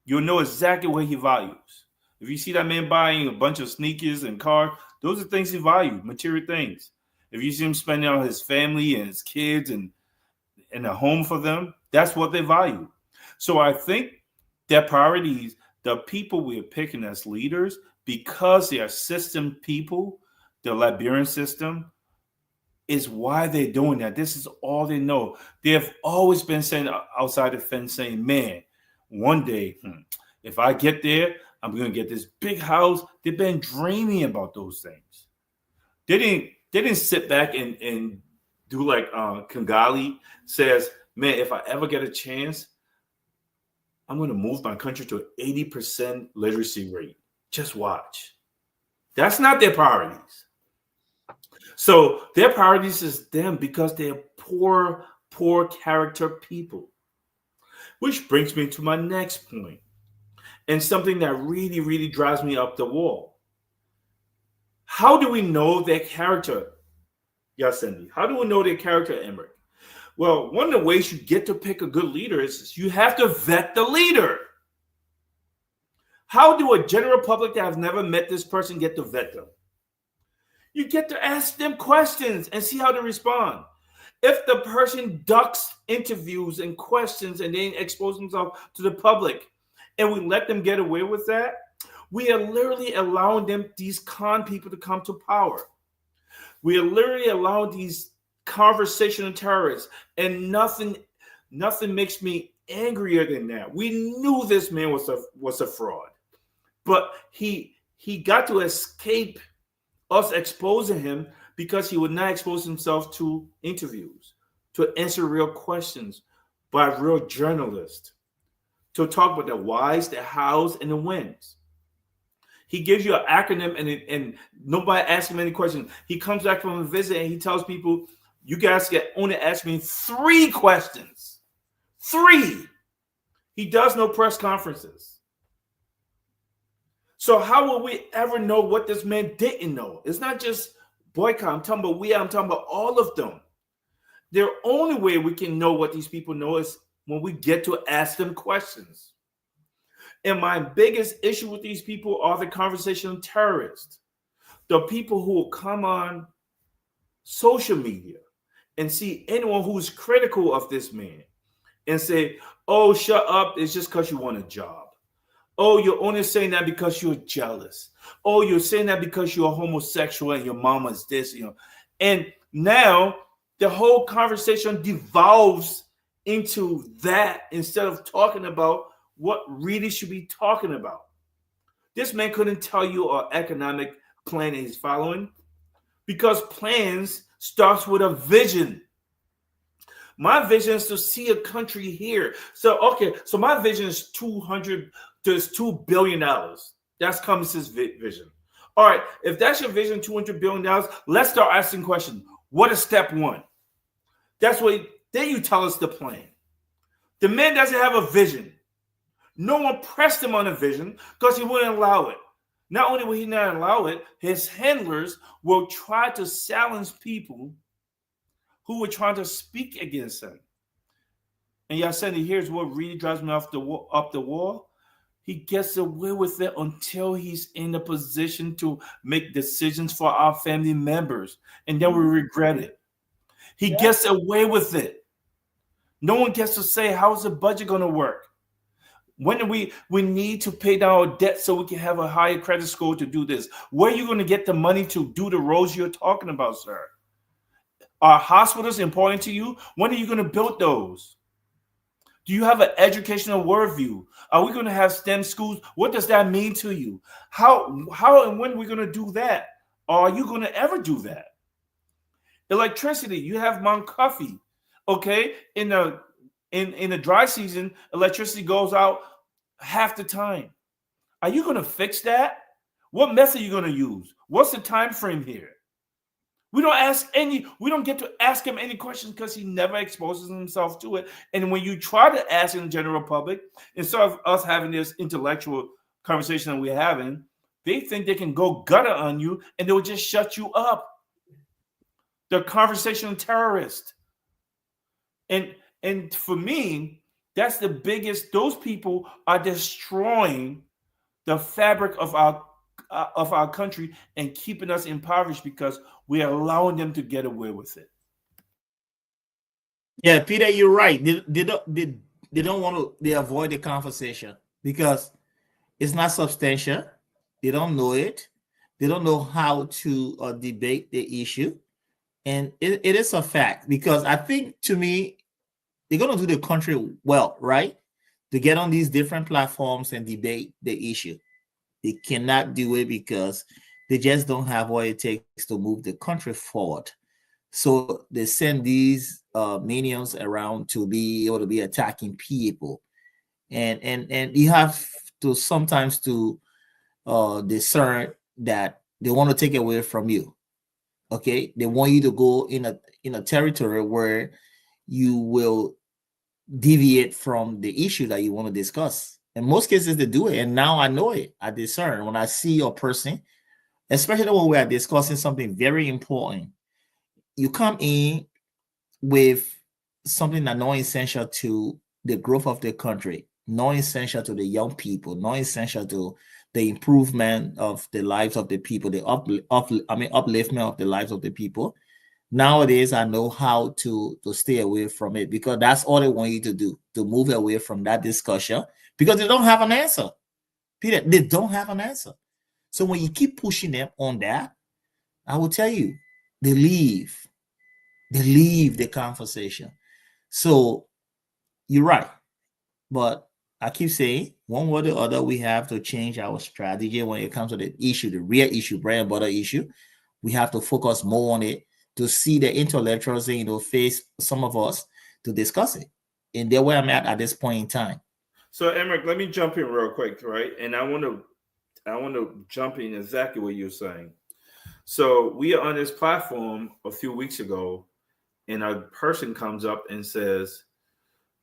C: You'll know exactly what he values. If you see that man buying a bunch of sneakers and cars, those are things he values, material things. If you see him spending on his family and his kids and a home for them, that's what they value. So I think their priorities, the people we're picking as leaders, because they are system people, the Liberian system, is why they're doing that. This is all they know. They have always been saying outside the fence, saying, man, one day, if I get there, I'm going to get this big house. They've been dreaming about those things. They didn't sit back and do like Kangali says, man, if I ever get a chance, I'm going to move my country to an 80% literacy rate. Just watch. That's not their priorities. So their priorities is them because they're poor character people. Which brings me to my next point, and something that really, really drives me up the wall. How do we know their character, Yasendi? How do we know their character, Emmerich? Well, one of the ways you get to pick a good leader is you have to vet the leader. How do a general public that have never met this person get to vet them? You get to ask them questions and see how they respond. If the person ducks interviews and questions and then expose themselves to the public, and we let them get away with that, we are literally allowing these con people to come to power. We are literally allowing these conversational terrorists, and nothing makes me angrier than that. We knew this man was a fraud, but he got to escape us exposing him because he would not expose himself to interviews, to answer real questions by real journalists, to talk about the whys, the hows, and the whens. He gives you an acronym and nobody asks him any questions. He comes back from a visit and he tells people, you guys can only ask me 3 questions. 3. He does no press conferences. So how will we ever know what this man didn't know? It's not just Boycott. I'm talking about all of them. The only way we can know what these people know is when we get to ask them questions. And my biggest issue with these people are the conversational terrorists. The people who will come on social media and see anyone who's critical of this man and say, oh, shut up. It's just because you want a job. Oh, you're only saying that because you're jealous. Oh, you're saying that because you're homosexual and your mama's this, And now the whole conversation devolves into that instead of talking about what really should be talking about. This man couldn't tell you an economic plan that he's following because plans starts with a vision. My vision is to see a country here. So my vision is $2 billion. That's Cummins' vision. All right, if that's your vision, $200 billion, let's start asking questions. What is step 1? Then you tell us the plan. The man doesn't have a vision. No one pressed him on a vision because he wouldn't allow it. Not only will he not allow it, his handlers will try to silence people who were trying to speak against him. And Yasendi, here's what really drives me up the wall. He gets away with it until he's in a position to make decisions for our family members. And then we regret it. He gets away with it. No one gets to say, how's the budget going to work? When do we need to pay down our debt so we can have a higher credit score to do this? Where are you going to get the money to do the roads you're talking about, sir? Are hospitals important to you? When are you going to build those? Do you have an educational worldview? Are we going to have STEM schools? What does that mean to you? How and when are we going to do that? Or are you going to ever do that? Electricity, you have Mount Coffee. Okay, in the dry season, electricity goes out half the time. Are you going to fix that? What method are you going to use? What's the time frame here? We don't get to ask him any questions because he never exposes himself to it. And when you try to ask in the general public, instead of us having this intellectual conversation that we're having, they think they can go gutter on you and they will just shut you up. They're conversational terrorists. And for me, that's the biggest. Those people are destroying the fabric of our country and keeping us impoverished because we're allowing them to get away with it.
E: Yeah, Peter, you're right. They don't want to. They avoid the conversation because it's not substantial. They don't know it. They don't know how to debate the issue, and it is a fact because I think, to me, they're going to do the country well, right? To get on these different platforms and debate the issue. They cannot do it because they just don't have what it takes to move the country forward. So they send these minions around to be able to be attacking people, and you have to sometimes to discern that they want to take away from you. Okay, they want you to go in a territory where you will deviate from the issue that you want to discuss. In most cases, they do it, and now I know it. I discern when I see a person, especially when we are discussing something very important. You come in with something that not essential to the growth of the country, not essential to the young people, not essential to the improvement of the lives of the people, the upliftment of the lives of the people. Nowadays, I know how to stay away from it because that's all they want you to do, to move away from that discussion because they don't have an answer. Peter, they don't have an answer. So when you keep pushing them on that, I will tell you, they leave the conversation. So you're right. But I keep saying, one way or the other, we have to change our strategy when it comes to the issue, the real issue, bread and butter issue. We have to focus more on it to see the intellectuals, face some of us to discuss it. And there where I'm at this point in time.
C: So, Emerick, let me jump in real quick, right? And I want to jump in exactly what you're saying. So we are on this platform a few weeks ago, and a person comes up and says,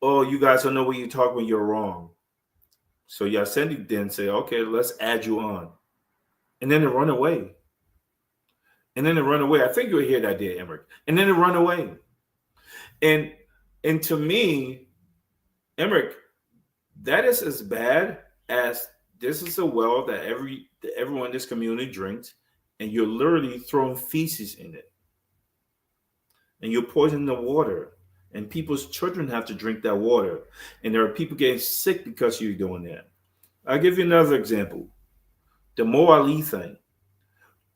C: "Oh, you guys don't know what you talk when you're wrong." So Yasendi then say, "Okay, let's add you on," and then they run away. I think you were here that day, Emerick. And then they run away. And to me, Emerick, that is as bad as this is a well that everyone in this community drinks, and you're literally throwing feces in it. And you're poisoning the water. And people's children have to drink that water. And there are people getting sick because you're doing that. I'll give you another example. The Mo Ali thing.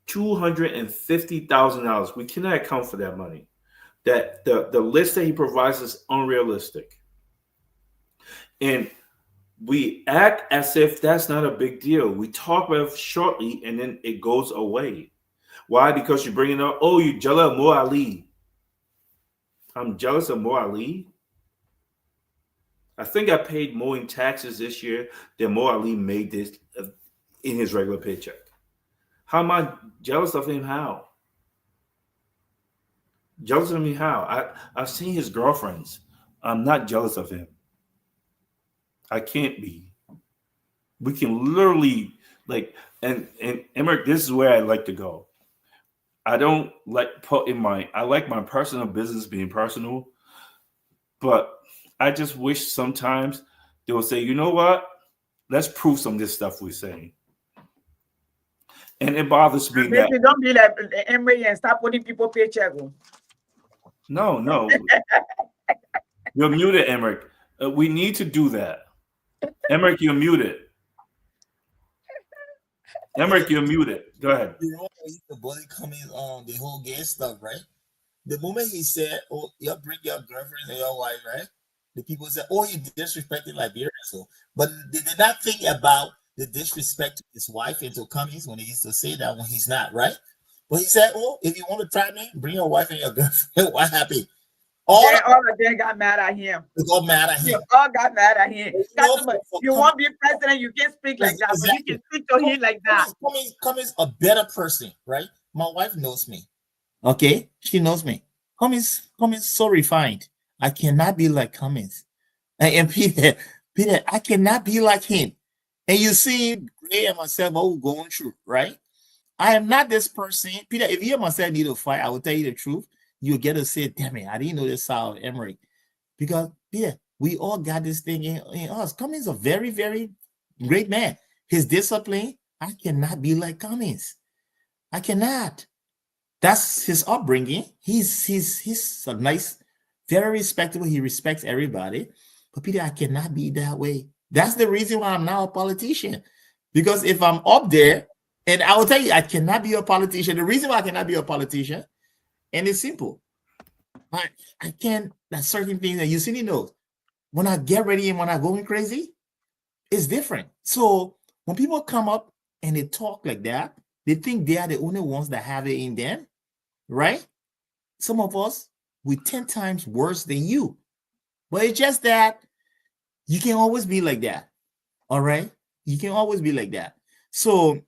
C: $250,000. We cannot account for that money. That the list that he provides is unrealistic. And we act as if that's not a big deal. We talk about it shortly and then it goes away. Why? Because you're bringing up, "Oh, you're jealous of Mo Ali." I'm jealous of Mo Ali. I think I paid more in taxes this year than Mo Ali made this in his regular paycheck. How am I jealous of him? How? Jealous of me? How? I've seen his girlfriends. I'm not jealous of him. I can't be. We can literally and Emerick, this is where I like to go. I don't I like my personal business being personal, but I just wish sometimes they will say, "You know what? Let's prove some of this stuff we're saying." And it bothers me that
B: don't be like Emery and start putting people paycheck.
C: No. You're muted, Emerick. We need to do that. Emerick, you're muted. Emerick, you're muted. Go ahead.
E: The bully coming on the whole gay stuff, right? The moment he said, "Oh, you bring your girlfriend and your wife," right? The people said, "Oh, you disrespected Liberia." So, but they did not think about the disrespect to his wife and to Cummings when he used to say that when he's not, right? But he said, "Oh, if you want to try me, bring your wife and your girlfriend." What happened? All
B: of them got mad at him.
E: They got mad at him.
B: All got mad at him. You won't be president, you can't speak like that, but you can speak to him like that.
E: Cummings a better person, right? My wife knows me. Okay, she knows me. Cummins so refined. I cannot be like Cummins. And Peter, I cannot be like him. And you see, Gray and myself, what we're going through, right? I am not this person. Peter, if you and myself need to fight, I will tell you the truth. You'll get to say, damn it, I didn't know this side of Emery. Because, Peter, we all got this thing in us. Cummins is a very, very great man. His discipline, I cannot be like Cummins. I cannot. That's his upbringing. He's a nice, very respectable. He respects everybody. But Peter, I cannot be that way. That's the reason why I'm now a politician. Because if I'm up there, and I will tell you, I cannot be a politician. The reason why I cannot be a politician, and it's simple. I can't, there's certain things that Yusini knows. When I get ready and when I'm going crazy, it's different. So when people come up and they talk like that, they think they are the only ones that have it in them, right? Some of us, we're 10 times worse than you. But it's just that you can always be like that. All right? You can always be like that. So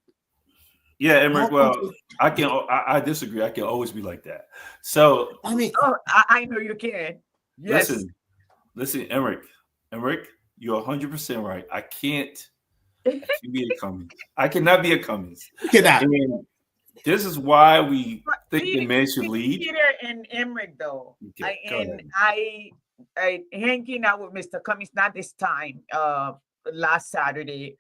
C: yeah, Emmerich, well, I disagree. I can always be like that. So
E: I mean,
B: I know you can. Yes.
C: Listen, Emmerich, you're 100% right. I can't be a Cummins. I cannot be a Cummins. And this is why we think the man should lead.
B: Peter and Emmerich, though.
C: Okay,
B: I hanging out with Mr. Cummins, not this time, last Saturday,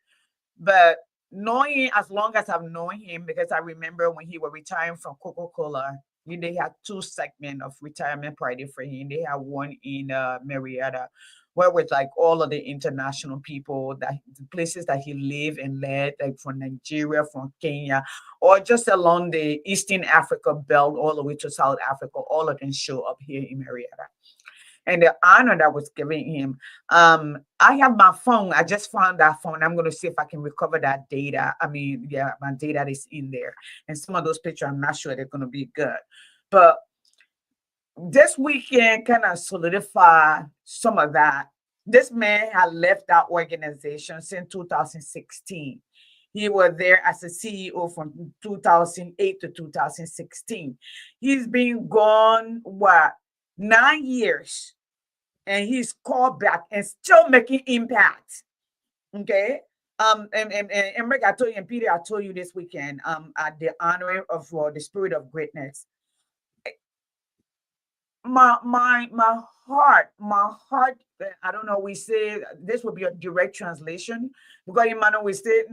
B: but knowing as long as I've known him, because I remember when he was retiring from Coca-Cola, they had 2 segments of retirement party for him. They had one in Marietta, where with like all of the international people, that the places that he lived and led, like from Nigeria, from Kenya, or just along the Eastern Africa belt all the way to South Africa, all of them show up here in Marietta. And the honor that was given him. I have my phone. I just found that phone. I'm going to see if I can recover that data. I mean, yeah, my data is in there. And some of those pictures, I'm not sure they're going to be good. But this weekend kind of solidify some of that. This man had left that organization since 2016. He was there as a CEO from 2008 to 2016. He's been gone, 9 years, and he's called back and still making impact. Okay. And Emmerich, I told you, and Peter, I told you this weekend, at the honoring of the Spirit of Greatness. My heart, I don't know, we say this will be a direct translation because Emmanuel, we say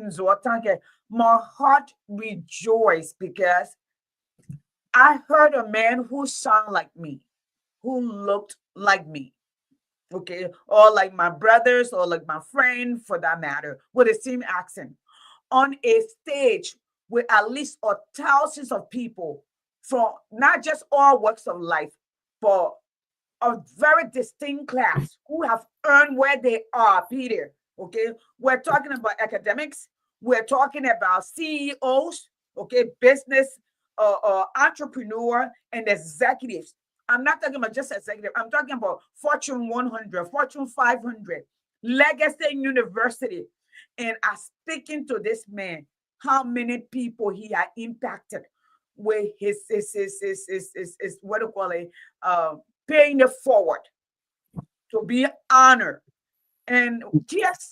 B: my heart rejoiced because I heard a man who sounded like me, who looked like me, okay, or like my brothers, or like my friend for that matter, with the same accent, on a stage with at least thousands of people from not just all walks of life, but a very distinct class who have earned where they are, Peter. Okay, we're talking about academics, we're talking about CEOs, okay, business entrepreneur and executives. I'm not talking about just executive. I'm talking about Fortune 100, Fortune 500, Legacy University. And I'm speaking to this man, how many people he had impacted with his what do you call it? Paying it forward to be honored. And tears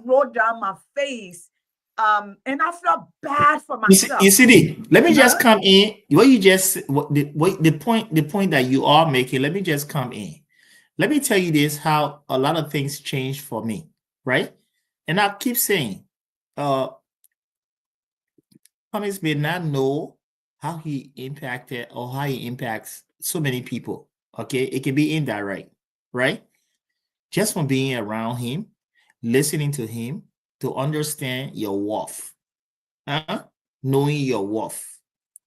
B: rolled down my face. And I felt bad for myself.
E: You see, let me just come in. What you just the point that you are making. Let me just come in. Let me tell you this: how a lot of things changed for me, right? And I keep saying, Cummins may not know how he impacted or how he impacts so many people. Okay, it can be indirect, right? Just from being around him, listening to him, to understand your worth, knowing your worth.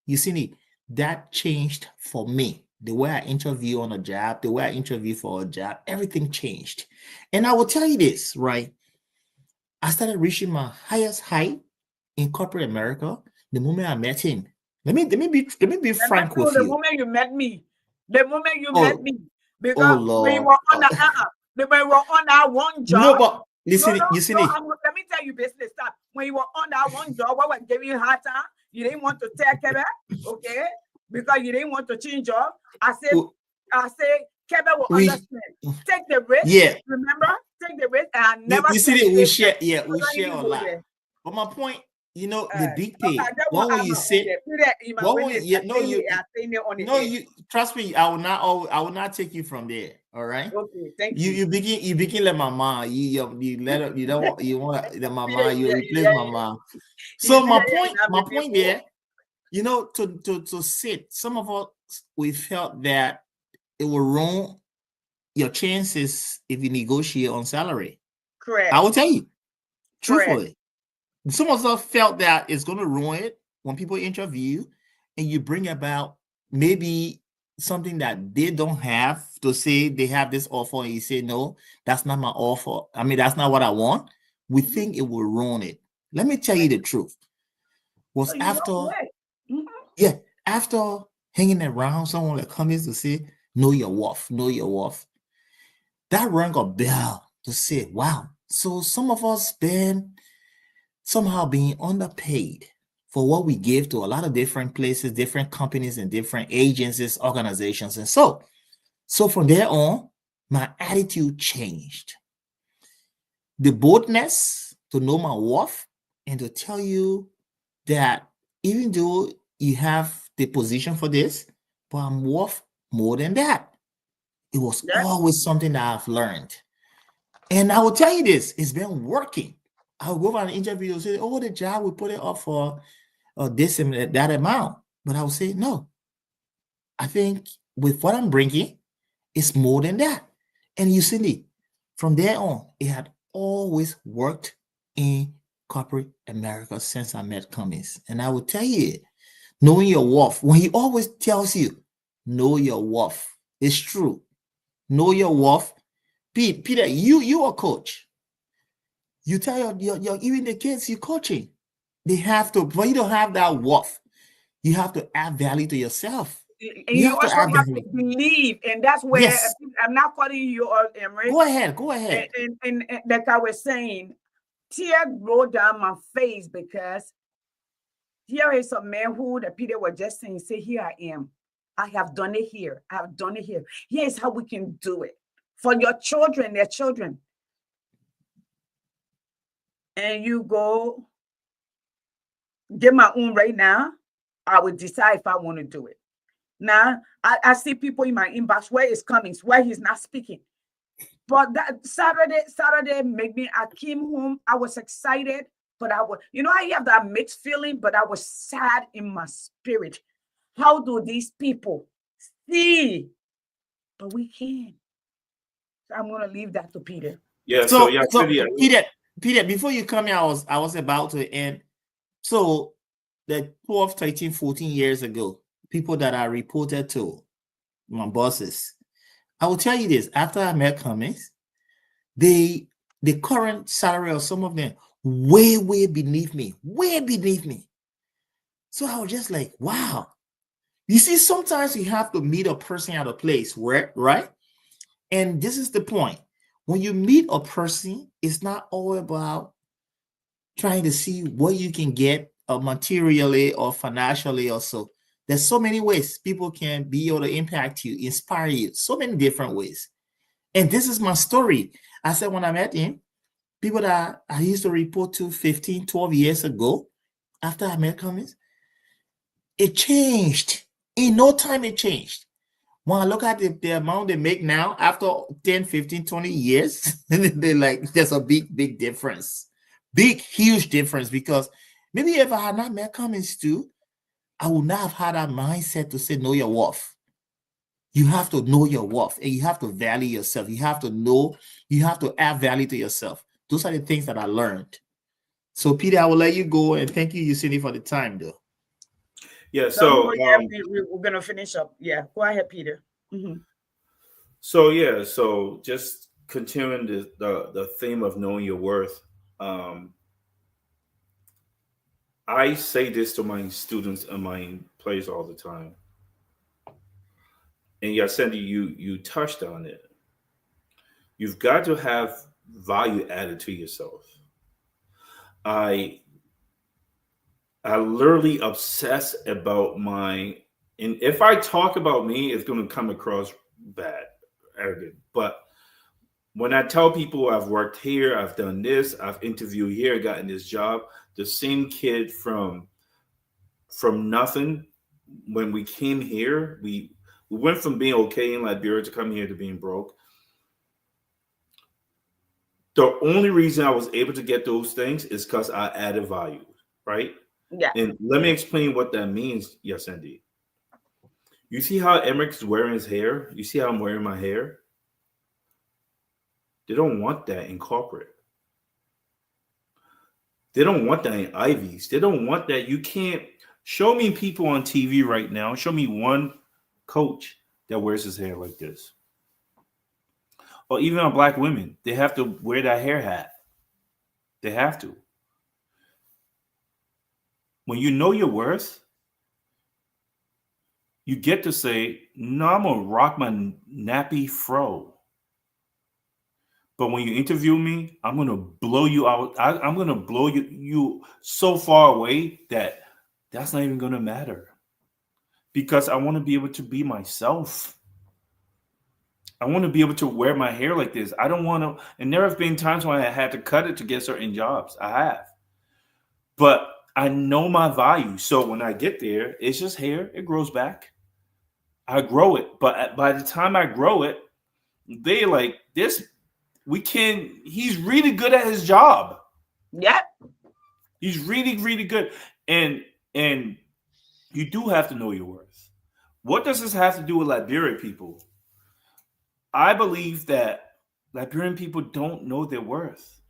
E: You see, that changed for me. The way I interview on a job, the way I interview for a job, everything changed. And I will tell you this, right? I started reaching my highest height in corporate America the moment I met him. Let me be frank with you.
B: The moment you met me, because when you were on that one job.
E: No, but listen,
B: let me tell you business stuff. When you were on that one job, what was giving you hard time, you didn't want to take it, okay? because you didn't want to change up. I said,
E: w-
B: Kevin will
E: we
B: understand. Take the risk.
E: yeah.
B: Remember, take the risk. And I never
E: You see
B: said
E: that we
B: save
E: share,
B: them.
E: yeah,
B: So
E: we
B: don't
E: share
B: even
E: a
B: go
E: lot.
B: there.
E: But my point, the big
B: Okay,
E: pay.
B: that
E: One
B: one
E: when
B: I'm
E: you
B: not on
E: sit,
B: there. Put that in my
E: one when
B: witness.
E: yeah,
B: I
E: no,
B: say
E: you
B: it, I say it on the
E: no,
B: air.
E: you trust me, I will not take you from there. All right.
B: Okay, thank
E: You
B: you.
E: begin like my mom. You let her, you don't you want the
B: Peter,
E: mama, you
B: yeah,
E: replace
B: yeah,
E: my mom.
B: you
E: So
B: see
E: my
B: that
E: point,
B: I'm with people.
E: there, to sit, some of us we felt that it will ruin your chances if you negotiate on salary.
B: Correct,
E: I will tell you,
B: correct.
E: truthfully, some of us felt that it's going to ruin it when people interview and you bring about maybe something that they don't have to say they have this offer and you say, no, that's not my offer. I mean, that's not what I want. We
B: Mhm.
E: think it will ruin it. Let me tell you the truth. Was
B: So you
E: after,
B: walk away. Mhm.
E: yeah, after hanging around someone that comes to say, know your worth, know your worth. That rang a bell to say, wow. So some of us been somehow being underpaid for what we give to a lot of different places, different companies, and different agencies, organizations. And so from there on, my attitude changed. The boldness to know my worth and to tell you that even though you have the position for this, but I'm worth more than that. It was
B: Yeah,
E: always something that I've learned. And I will tell you this, it's been working. I'll go for an interview and say, oh, the job, we put it up for this and that amount. But I would say, no, I think with what I'm bringing, it's more than that. And you see, from there on, it had always worked in corporate America since I met Cummings. And I will tell you, knowing your worth, when he always tells you, know your worth, it's true. Know your worth. Peter, you are a coach. You tell your even the kids you're coaching, they have to, but you don't have that worth. You have to add value to yourself.
B: and
E: You
B: you
E: have to
B: also
E: add
B: have to
E: value.
B: believe, and that's where
E: Yes.
B: I'm not calling you out, Emery.
E: Go ahead. Go ahead.
B: And like I was saying, tear rolled down my face because here is a man who the Peter was just saying, say, here I am. I have done it here. I have done it here. Here's how we can do it for your children, their children. And you go get my own right now. I will decide if I want to do it. Now, I see people in my inbox where it's coming, where he's not speaking. But that Saturday made me, I came home, I was excited, but I have that mixed feeling, but I was sad in my spirit. How do these people see? But we can. So I'm gonna leave that to Peter.
C: Yeah. So
E: So
C: yeah,
E: so
C: Cindy,
E: Peter, before you come here, I was about to end. So the 12, 13, 14 years ago, people that I reported to, my bosses, I will tell you this, after I met Cummings, the current salary of some of them way beneath me, way beneath me. So I was just like, wow. You see, sometimes you have to meet a person at a place where, right? And this is the point. When you meet a person, it's not all about trying to see what you can get materially or financially or so. There's so many ways people can be able to impact you, inspire you, so many different ways. And this is my story. I said when I met him, people that I used to report to 15, 12 years ago, after I met Cummings, it changed. In no time, it changed. When I look at the amount they make now, after 10, 15, 20 years, they're like, there's a big difference. Big, huge difference. Because maybe if I had not met Cummings too, I would not have had that mindset to say, know your worth. You have to know your worth and you have to value yourself. You have to know, you have to add value to yourself. Those are the things that I learned. So, Peter, I will let you go and thank you, Yusini, for the time, though.
C: yeah.
B: So yeah, we're gonna finish up. Yeah, go ahead, Peter. Mhm.
C: So just continuing the theme of knowing your worth. I say this to my students and my players all the time. And yeah, Cindy, you touched on it. You've got to have value added to yourself. I I literally obsess about my And if I talk about me, it's going to come across bad, arrogant. But when I tell people I've worked here, I've done this, I've interviewed here, gotten this job, the same kid from nothing, when we came here, we went from being okay in Liberia to come here to being broke. The only reason I was able to get those things is because I added value, right?
B: Yeah.
C: And let me explain what that means. Yes, indeed. You see how Emmerich's wearing his hair? You see how I'm wearing my hair? They don't want that in corporate. They don't want that in Ivies. They don't want that. You can't show me people on TV right now. Show me one coach that wears his hair like this. Or even on black women, they have to wear that hair hat. They have to. When you know your worth, you get to say, no, I'm going to rock my nappy fro. But when you interview me, I'm going to blow you out. I'm going to blow you so far away that that's not even going to matter. Because I want to be able to be myself. I want to be able to wear my hair like this. I don't want to, and there have been times when I had to cut it to get certain jobs. I have. But I know my value. So when I get there, it's just hair. It grows back. I grow it. But by the time I grow it, they like this. He's really good at his job.
B: Yeah.
C: He's really, really good. And you do have to know your worth. What does this have to do with Liberian people? I believe that Liberian people don't know their worth.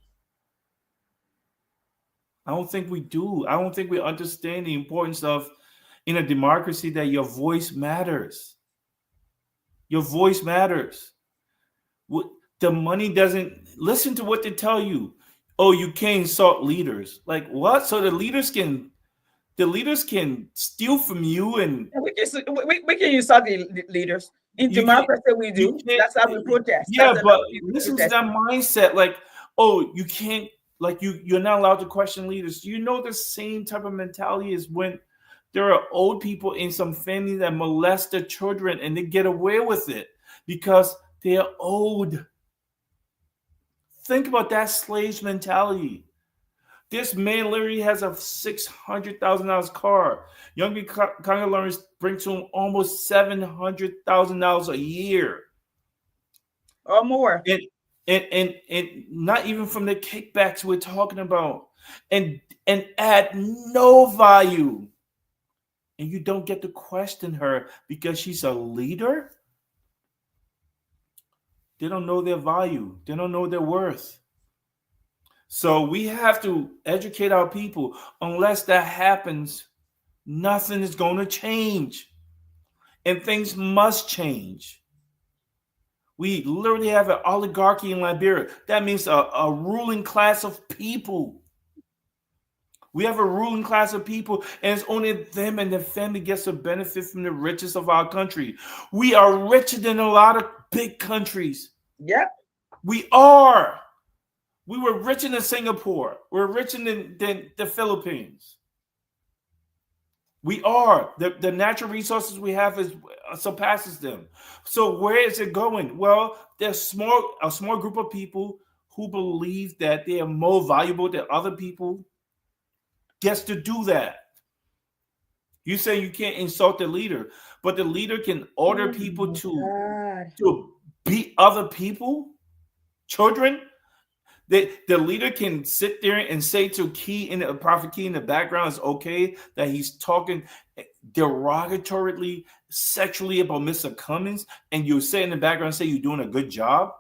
C: I don't think we do. I don't think we understand the importance of, in a democracy, that your voice matters. Your voice matters. The money doesn't, listen to what they tell you. Oh, you can't insult leaders. Like what? So the leaders can steal from you, and
B: we can insult the leaders. In democracy, we do. That's how we protest.
C: Yeah, but listen to that mindset. Like, oh, you can't, like you're not allowed to question leaders. You know, the same type of mentality is when there are old people in some family that molest their children and they get away with it because they are old. Think about that slaves mentality. This man literally has a $600,000 car. Young Congo learners bring to him almost $700,000 a year,
B: or more.
C: And not even from the kickbacks we're talking about, and add no value. And you don't get to question her because she's a leader. They don't know their value. They don't know their worth. So we have to educate our people. Unless that happens, nothing is going to change. And things must change. We literally have an oligarchy in Liberia. That means a ruling class of people. We have a ruling class of people, and it's only them and their family gets to benefit from the riches of our country. We are richer than a lot of big countries.
B: Yep.
C: We are. We were richer than Singapore. We're richer than the Philippines. We are. The natural resources we have surpasses them. So where is it going? Well, there's a small group of people who believe that they are more valuable than other people gets to do that. You say you can't insult the leader, but the leader can order people to beat other people, children. The leader can sit there and say to Prophet Key in the background, it's okay that he's talking derogatorily, sexually about Mr. Cummings, and you say in the background, say you're doing a good job,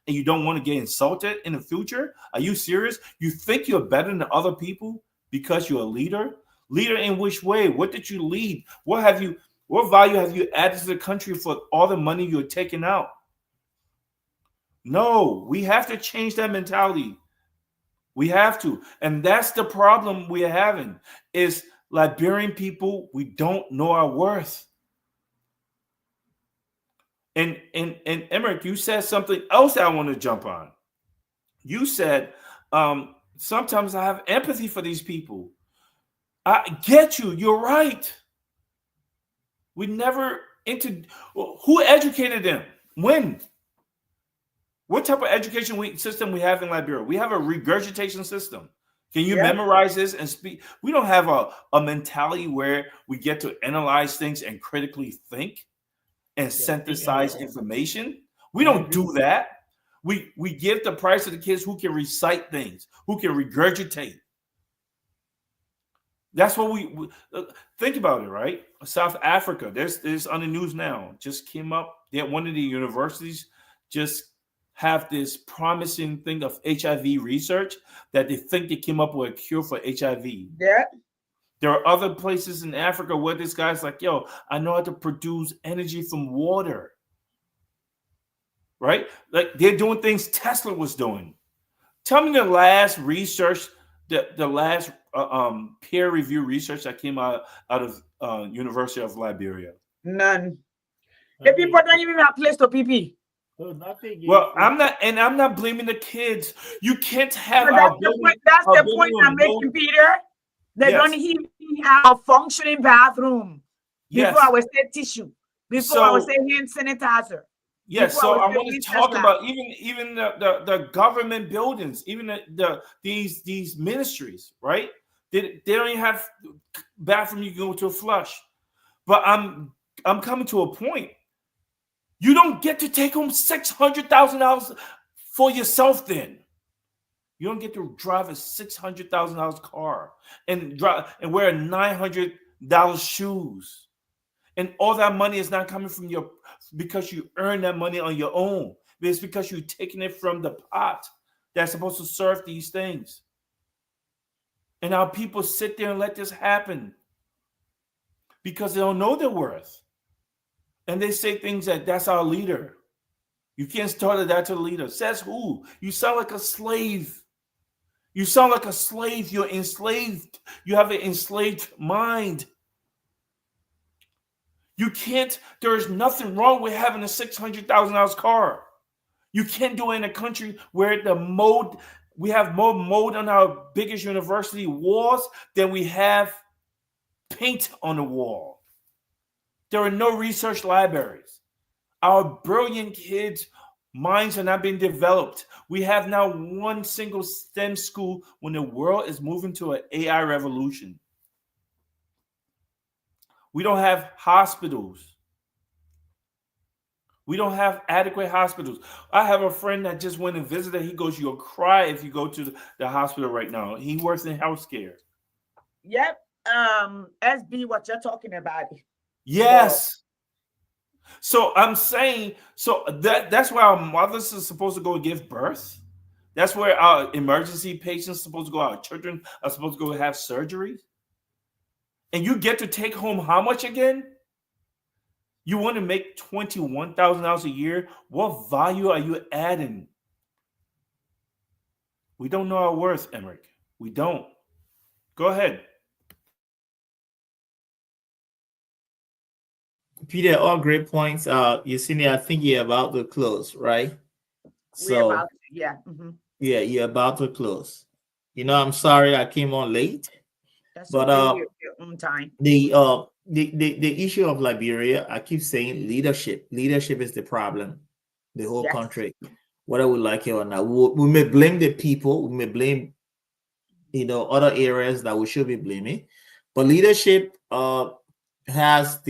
C: and you don't want to get insulted in the future? Are you serious? You think you're better than other people because you're a leader? Leader in which way? What did you lead? What value have you added to the country for all the money you're taking out? No, we have to change that mentality. We have to. And that's the problem we're having is Liberian people, we don't know our worth. And Emerick, you said something else that I want to jump on. You said, sometimes I have empathy for these people. I get you. You're right. We never who educated them? When? What type of education system we have in Liberia? We have a regurgitation system. Can you memorize this and speak? We don't have a mentality where we get to analyze things and critically think and synthesize information. We don't do that. We give the prize to the kids who can recite things, who can regurgitate. That's what we think about it, right? South Africa, there's on the news now, just came up that one of the universities just have this promising thing of HIV research that they think they came up with a cure for HIV.
B: Yeah.
C: There are other places in Africa where this guy's like, yo, I know how to produce energy from water. Right? Like they're doing things Tesla was doing. Tell me the last research, the last peer review research that came out of University of Liberia.
B: None. The people don't even have a place to pee.
C: Well, I'm not blaming the kids. You can't have.
B: That's the point I'm making, Peter. They don't even have a functioning bathroom. Before I would say tissue. Before I would say hand sanitizer.
C: Yes, so I want to talk about even the government buildings, even these ministries, right? They don't even have bathroom you can go to a flush. But I'm coming to a point. You don't get to take home $600,000 for yourself. Then you don't get to drive a $600,000 car and wear $900 shoes, and all that money is not coming from because you earn that money on your own. It's because you're taking it from the pot that's supposed to serve these things. And our people sit there and let this happen because they don't know their worth. And they say things like, that's our leader. You can't start that to the leader. Says who? You sound like a slave. You sound like a slave. You're enslaved. You have an enslaved mind. You can't, there is nothing wrong with having a $600,000 car. You can't do it in a country where we have more mold on our biggest university walls than we have paint on the wall. There are no research libraries. Our brilliant kids' minds are not being developed. We have now one single STEM school when the world is moving to an AI revolution. We don't have hospitals. We don't have adequate hospitals. I have a friend that just went and visited. He goes, you'll cry if you go to the hospital right now. He works in healthcare.
B: Yep. SB, what you're talking about.
C: Yes. So I'm saying, that's where our mothers are supposed to go give birth. That's where our emergency patients are supposed to go. Our children are supposed to go have surgery. And you get to take home how much again? You want to make $21,000 a year? What value are you adding? We don't know our worth, Emerick. We don't. Go ahead.
E: Peter, all great points. Yesenia, I think you're about to close, right?
B: Yeah. Mm-hmm.
E: Yeah, you're about to close. I'm sorry I came on late.
B: That's
E: but
B: your own time.
E: The issue of Liberia, I keep saying leadership. Leadership is the problem. The whole country, whether we like it or not. We may blame the people. We may blame, other areas that we should be blaming. But leadership has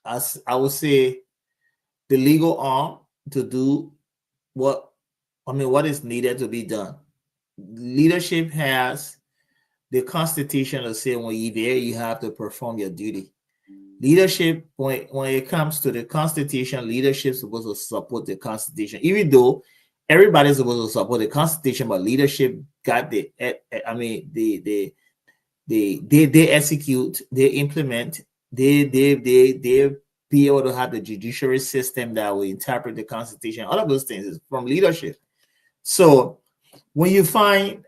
E: as I would say, the legal arm to do what is needed to be done. Leadership has the Constitution to say when you're there, you have to perform your duty. Leadership, when it comes to the Constitution, leadership is supposed to support the Constitution, even though everybody's supposed to support the Constitution, but leadership got they execute, they implement, they be able to have the judiciary system that will interpret the Constitution. All of those things is from leadership. So when you find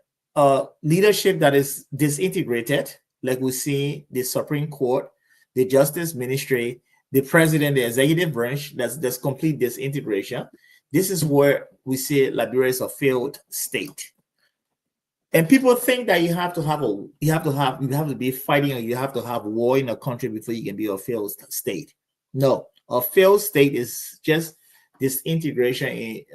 E: leadership that is disintegrated, like we see the Supreme Court, the Justice Ministry, the President, the executive branch, that's complete disintegration. This is where we see Liberia is a failed state. And people think that you have to be fighting, or you have to have war in a country before you can be a failed state. No, a failed state is just this integration in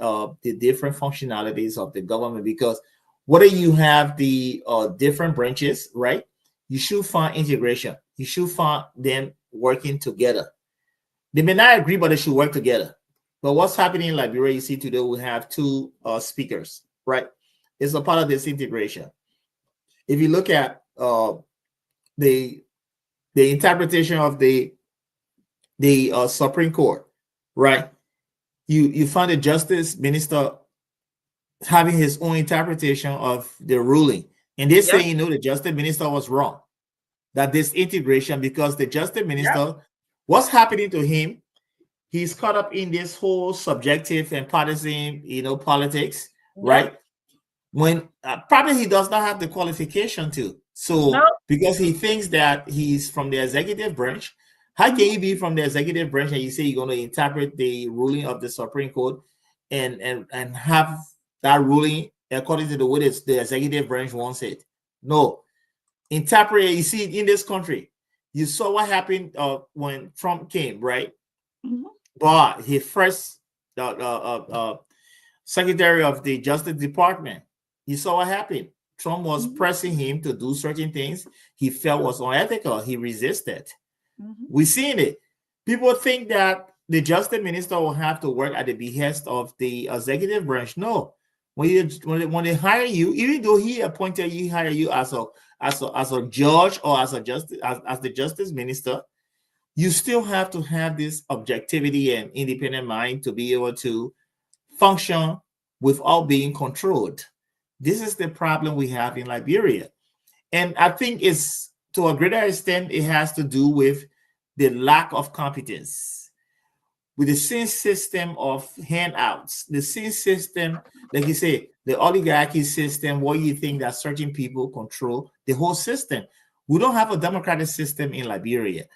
E: the different functionalities of the government. Because whether you have the different branches, right? You should find integration. You should find them working together. They may not agree, but they should work together. But what's happening in Liberia, you see today, we have two speakers, right? It's a part of this integration. If you look at the interpretation of the Supreme Court, right? You find the Justice Minister having his own interpretation of the ruling, and they say, the Justice Minister was wrong. That this integration, because the Justice Minister, what's happening to him? He's caught up in this whole subjective and partisan, politics, right? When probably he does not have the qualification to. So because he thinks that he's from the executive branch, how can you be from the executive branch and you say you're going to interpret the ruling of the Supreme Court and have that ruling according to the way the executive branch wants it? No. Interpret it. You see, in this country, you saw what happened when Trump came, right? But he first Secretary of the Justice Department, you saw what happened. Trump was pressing him to do certain things he felt was unethical. He resisted. We've seen it. People think that the Justice Minister will have to work at the behest of the executive branch. No. When they hire you, even though he appointed you, hire you as a judge or as the Justice Minister, you still have to have this objectivity and independent mind to be able to function without being controlled. This is the problem we have in Liberia. And I think it's, to a greater extent, it has to do with the lack of competence. With the same system of handouts, the same system, like you say, the oligarchy system, where you think that certain people control the whole system. We don't have a democratic system in Liberia.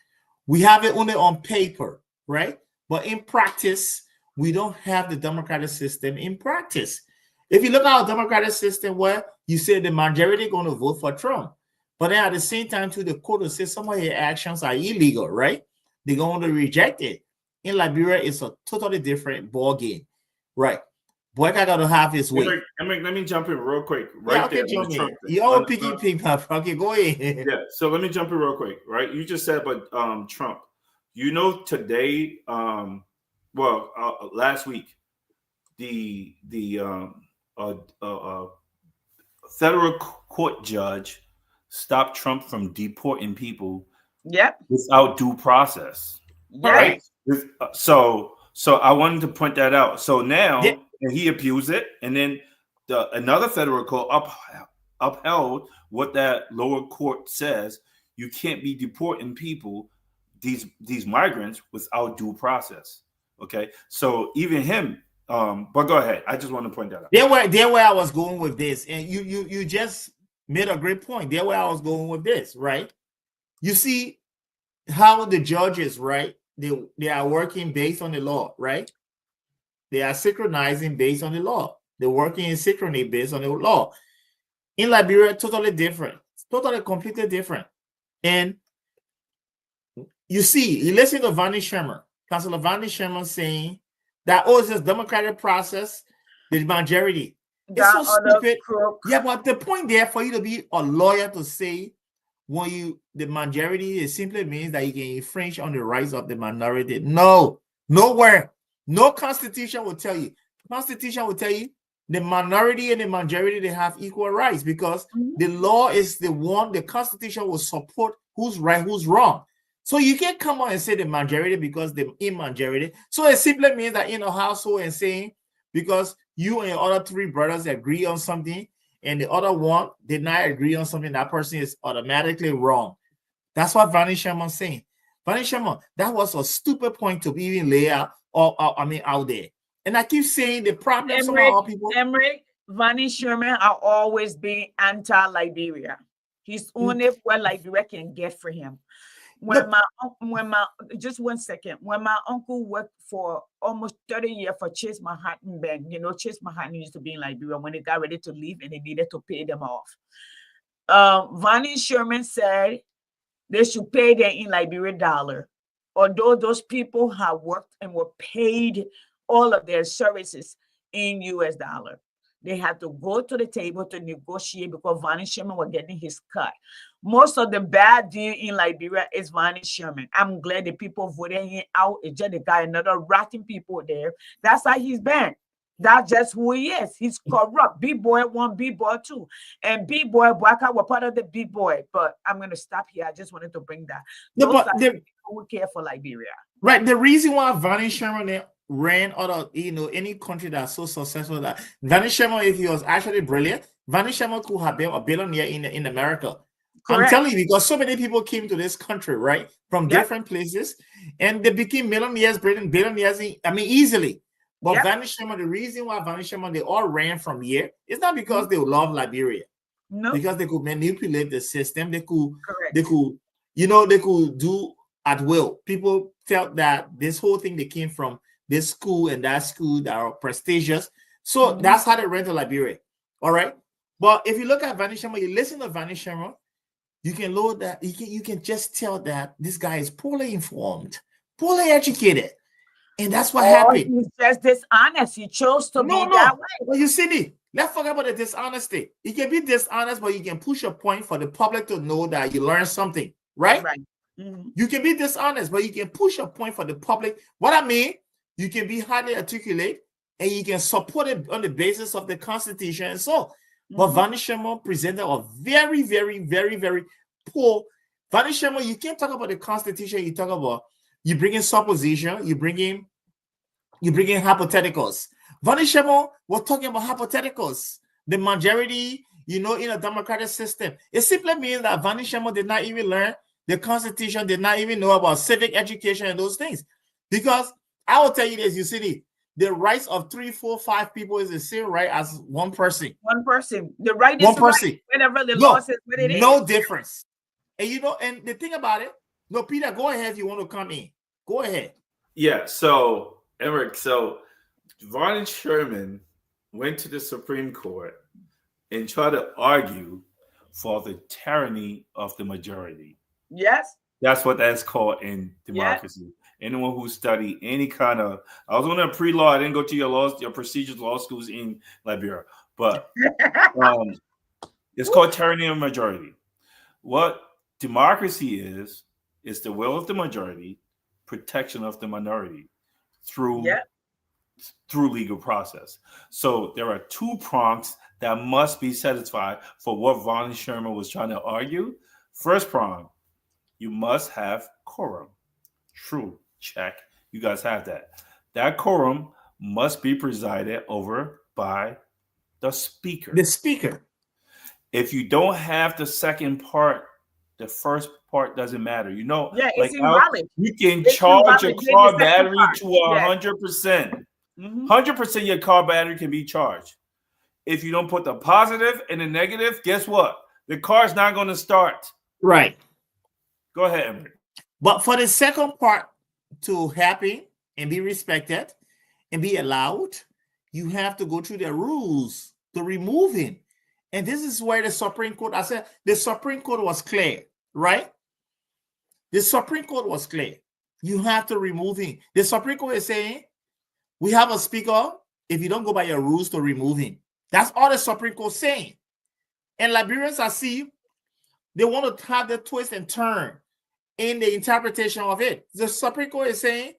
E: We have it only on paper, right? But in practice, we don't have the democratic system in practice. If you look at our democratic system, where you say the majority going to vote for Trump, but then at the same time, too, the court will say some of your actions are illegal, right? They're going to reject it. In Liberia, it's a totally different ball game, right? Boy, I got to have his way.
C: Let me jump in real quick.
E: You all picking pink up. Okay, go ahead.
C: Yeah, so let me jump in real quick, right? You just said about Trump. Today, last week, the federal court judge stopped Trump from deporting people without due process. Right? So I wanted to point that out. So now he appeals it, and then another federal court upheld what that lower court says. You can't be deporting people, these migrants, without due process. Okay, so even him. But go ahead. I just want to point that out.
E: There where I was going with this, and you just made a great point. There where I was going with this, right? You see how the judges, right? They are working based on the law, right? They are synchronizing based on the law. They're working in synchrony based on the law. In Liberia, totally different. Totally, completely different. And you listen to Vanny Sherman, Councilor Vanny Sherman saying that, it's a democratic process, the majority. It's so stupid. Yeah, but the point there for you to be a lawyer to say the majority, it simply means that you can infringe on the rights of the minority. No, nowhere. No constitution will tell you. Constitution will tell you the minority and the majority, they have equal rights, because the law is the one, the constitution will support who's right, who's wrong. So you can't come on and say the majority because the in majority. So it simply means that in a household, and saying because you and your other three brothers agree on something and the other one did not agree on something, that person is automatically wrong. That's what Vanny Sherman's saying. Vanny Sherman, that was a stupid point to even lay out, out there. And I keep saying the problem of our people.
B: Vanny Sherman are always being anti-Liberia. He's only what Liberia can get for him. when my just 1 second, when my uncle worked for almost 30 years for Chase Manhattan Bank, you know, Chase Manhattan used to be in Liberia when they got ready to leave and they needed to pay them off. Vonnie Sherman said they should pay them in Liberia dollar. Although those people have worked and were paid all of their services in US dollar, they had to go to the table to negotiate because Vonnie Sherman was getting his cut. Most of the bad deal in Liberia is Vonnie Sherman. I'm glad the people voted him out. It's just the guy, another rotten people there. That's how he's been. That's just who he is. He's corrupt. B-Boy 1, B-Boy 2. And B-Boy, Bwaka were part of the B-Boy. But I'm going to stop here. I just wanted to bring that.
E: No,
B: Those
E: but
B: are the people who care for Liberia.
E: right, the reason why Vonnie Sherman ran out of any country that's so successful, that Vonnie Sherman, if he was actually brilliant, Vonnie Sherman could have been a billionaire in America.
B: Correct.
E: I'm telling you, because so many people came to this country, right, from different places, and they became millionaires, billionaires, easily. But Vonnie Sherman, the reason why Vonnie Sherman, they all ran from here, it's not because they love Liberia.
B: No.
E: Because they could manipulate the system. They could,
B: Correct.
E: they could do at will. People felt that this whole thing, they came from this school and that school that are prestigious. So that's how they ran to Liberia. All right. But if you look at Vonnie Sherman, you listen to Vonnie Sherman, you can load that, you can just tell that this guy is poorly informed, poorly educated. And that's what happened.
B: He's just dishonest. He chose to be that way.
E: Well, you see, let's forget about the dishonesty. You can be dishonest, but you can push a point for the public to know that you learned something, right?
B: Right. Mm-hmm.
E: You can be dishonest, but you can push a point for the public. What I mean, you can be highly articulate and you can support it on the basis of the Constitution and so. But Vonnie Sherman presented a very, very, very, very poor. Vonnie Sherman, you can't talk about the Constitution. You talk about, you bring in supposition, you bring in hypotheticals. Vonnie Sherman was talking about hypotheticals. The majority, in a democratic system. It simply means that Vonnie Sherman did not even learn the Constitution, did not even know about civic education and those things. Because I will tell you this, you see, the rights of 3, 4, 5 people is the same right as one person.
B: One person. The right is
E: one person.
B: Right, whatever the law says, what it is.
E: No difference. And and the thing about it, no, Peter, go ahead if you want to come in. Go ahead.
C: Yeah, so Eric, Vonnie Sherman went to the Supreme Court and tried to argue for the tyranny of the majority.
B: Yes.
C: That's what that's called in democracy. Yes. Anyone who studied any kind of, I was on a pre-law, I didn't go to your procedures law schools in Liberia, but it's called tyranny of majority. What democracy is the will of the majority, protection of the minority through legal process. So there are 2 prongs that must be satisfied for what Vonnie Sherman was trying to argue. First prong, you must have quorum. True. Check. You guys have that. That quorum must be presided over by the speaker.
E: The speaker.
C: If you don't have the second part, the first part doesn't matter.
B: It's invalid.
C: You can charge your car battery to 100%. 100% your car battery can be charged. If you don't put the positive and the negative, guess what? The car's not going to start.
E: Right.
C: Go ahead, Emily.
E: But for the second part to happen and be respected and be allowed, you have to go through the rules to remove him. And this is where the Supreme Court, I said, the Supreme Court was clear, right? The Supreme Court was clear. You have to remove him. The Supreme Court is saying, we have a speaker. If you don't go by your rules to remove him. That's all the Supreme Court is saying. And Liberians, I see, they want to have the twist and turn in the interpretation of it. The Supreme Court is saying,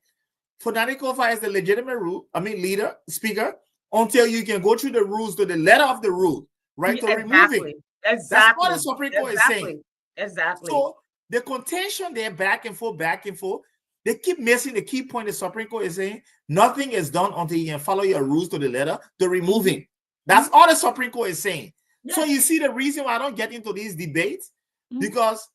E: Fonani Kofa is the legitimate leader, speaker, until you can go through the rules to the letter of the rule, right? To remove it.
B: Exactly.
E: That's what the Supreme Court is saying.
B: Exactly.
E: So the contention there, back and forth, they keep missing the key point. The Supreme Court is saying nothing is done until you can follow your rules to the letter to remove him. That's all the Supreme Court is saying. Yes. So you see the reason why I don't get into these debates, because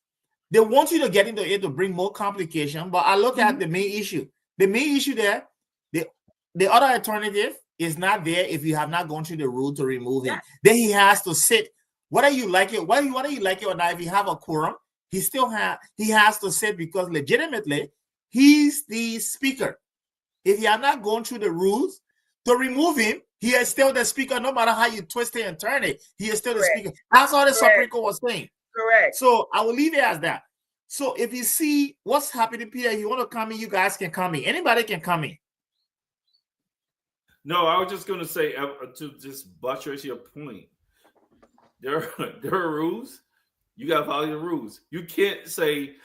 E: they want you to get into it to bring more complication. But I look at the main issue. The main issue there, the other alternative is not there if you have not gone through the rule to remove him. Then he has to sit. Whether you like it or not, if you have a quorum, he has to sit because legitimately he's the speaker. If you are not going through the rules to remove him, he is still the speaker. No matter how you twist it and turn it, he is still the speaker. That's all the Supreme Court was saying.
B: Correct.
E: So I will leave it as that. So if you see what's happening, Peter, you want to come in, you guys can come in. Anybody can come in.
C: No, I was just going to say, to just buttress your point, there are rules. You got to follow the rules. You can't say,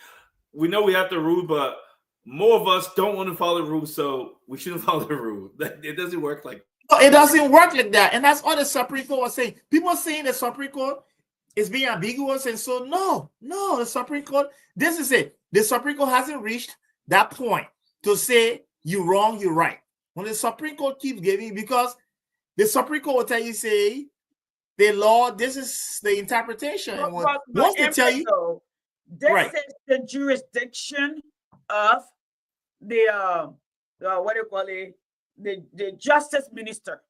C: we know we have the rule, but more of us don't want to follow the rules, so we shouldn't follow the rules. It doesn't work like that.
E: No, it doesn't work like that. And that's all the Supreme Court was saying. People are saying the Supreme Court is being ambiguous. And so, no, the Supreme Court, this is it. The Supreme Court hasn't reached that point to say you're wrong, you're right. When the Supreme Court keeps giving, because the Supreme Court will tell you, say, the law, this is the interpretation. And once they tell you,
B: this is the jurisdiction of the what do you call it? The justice minister.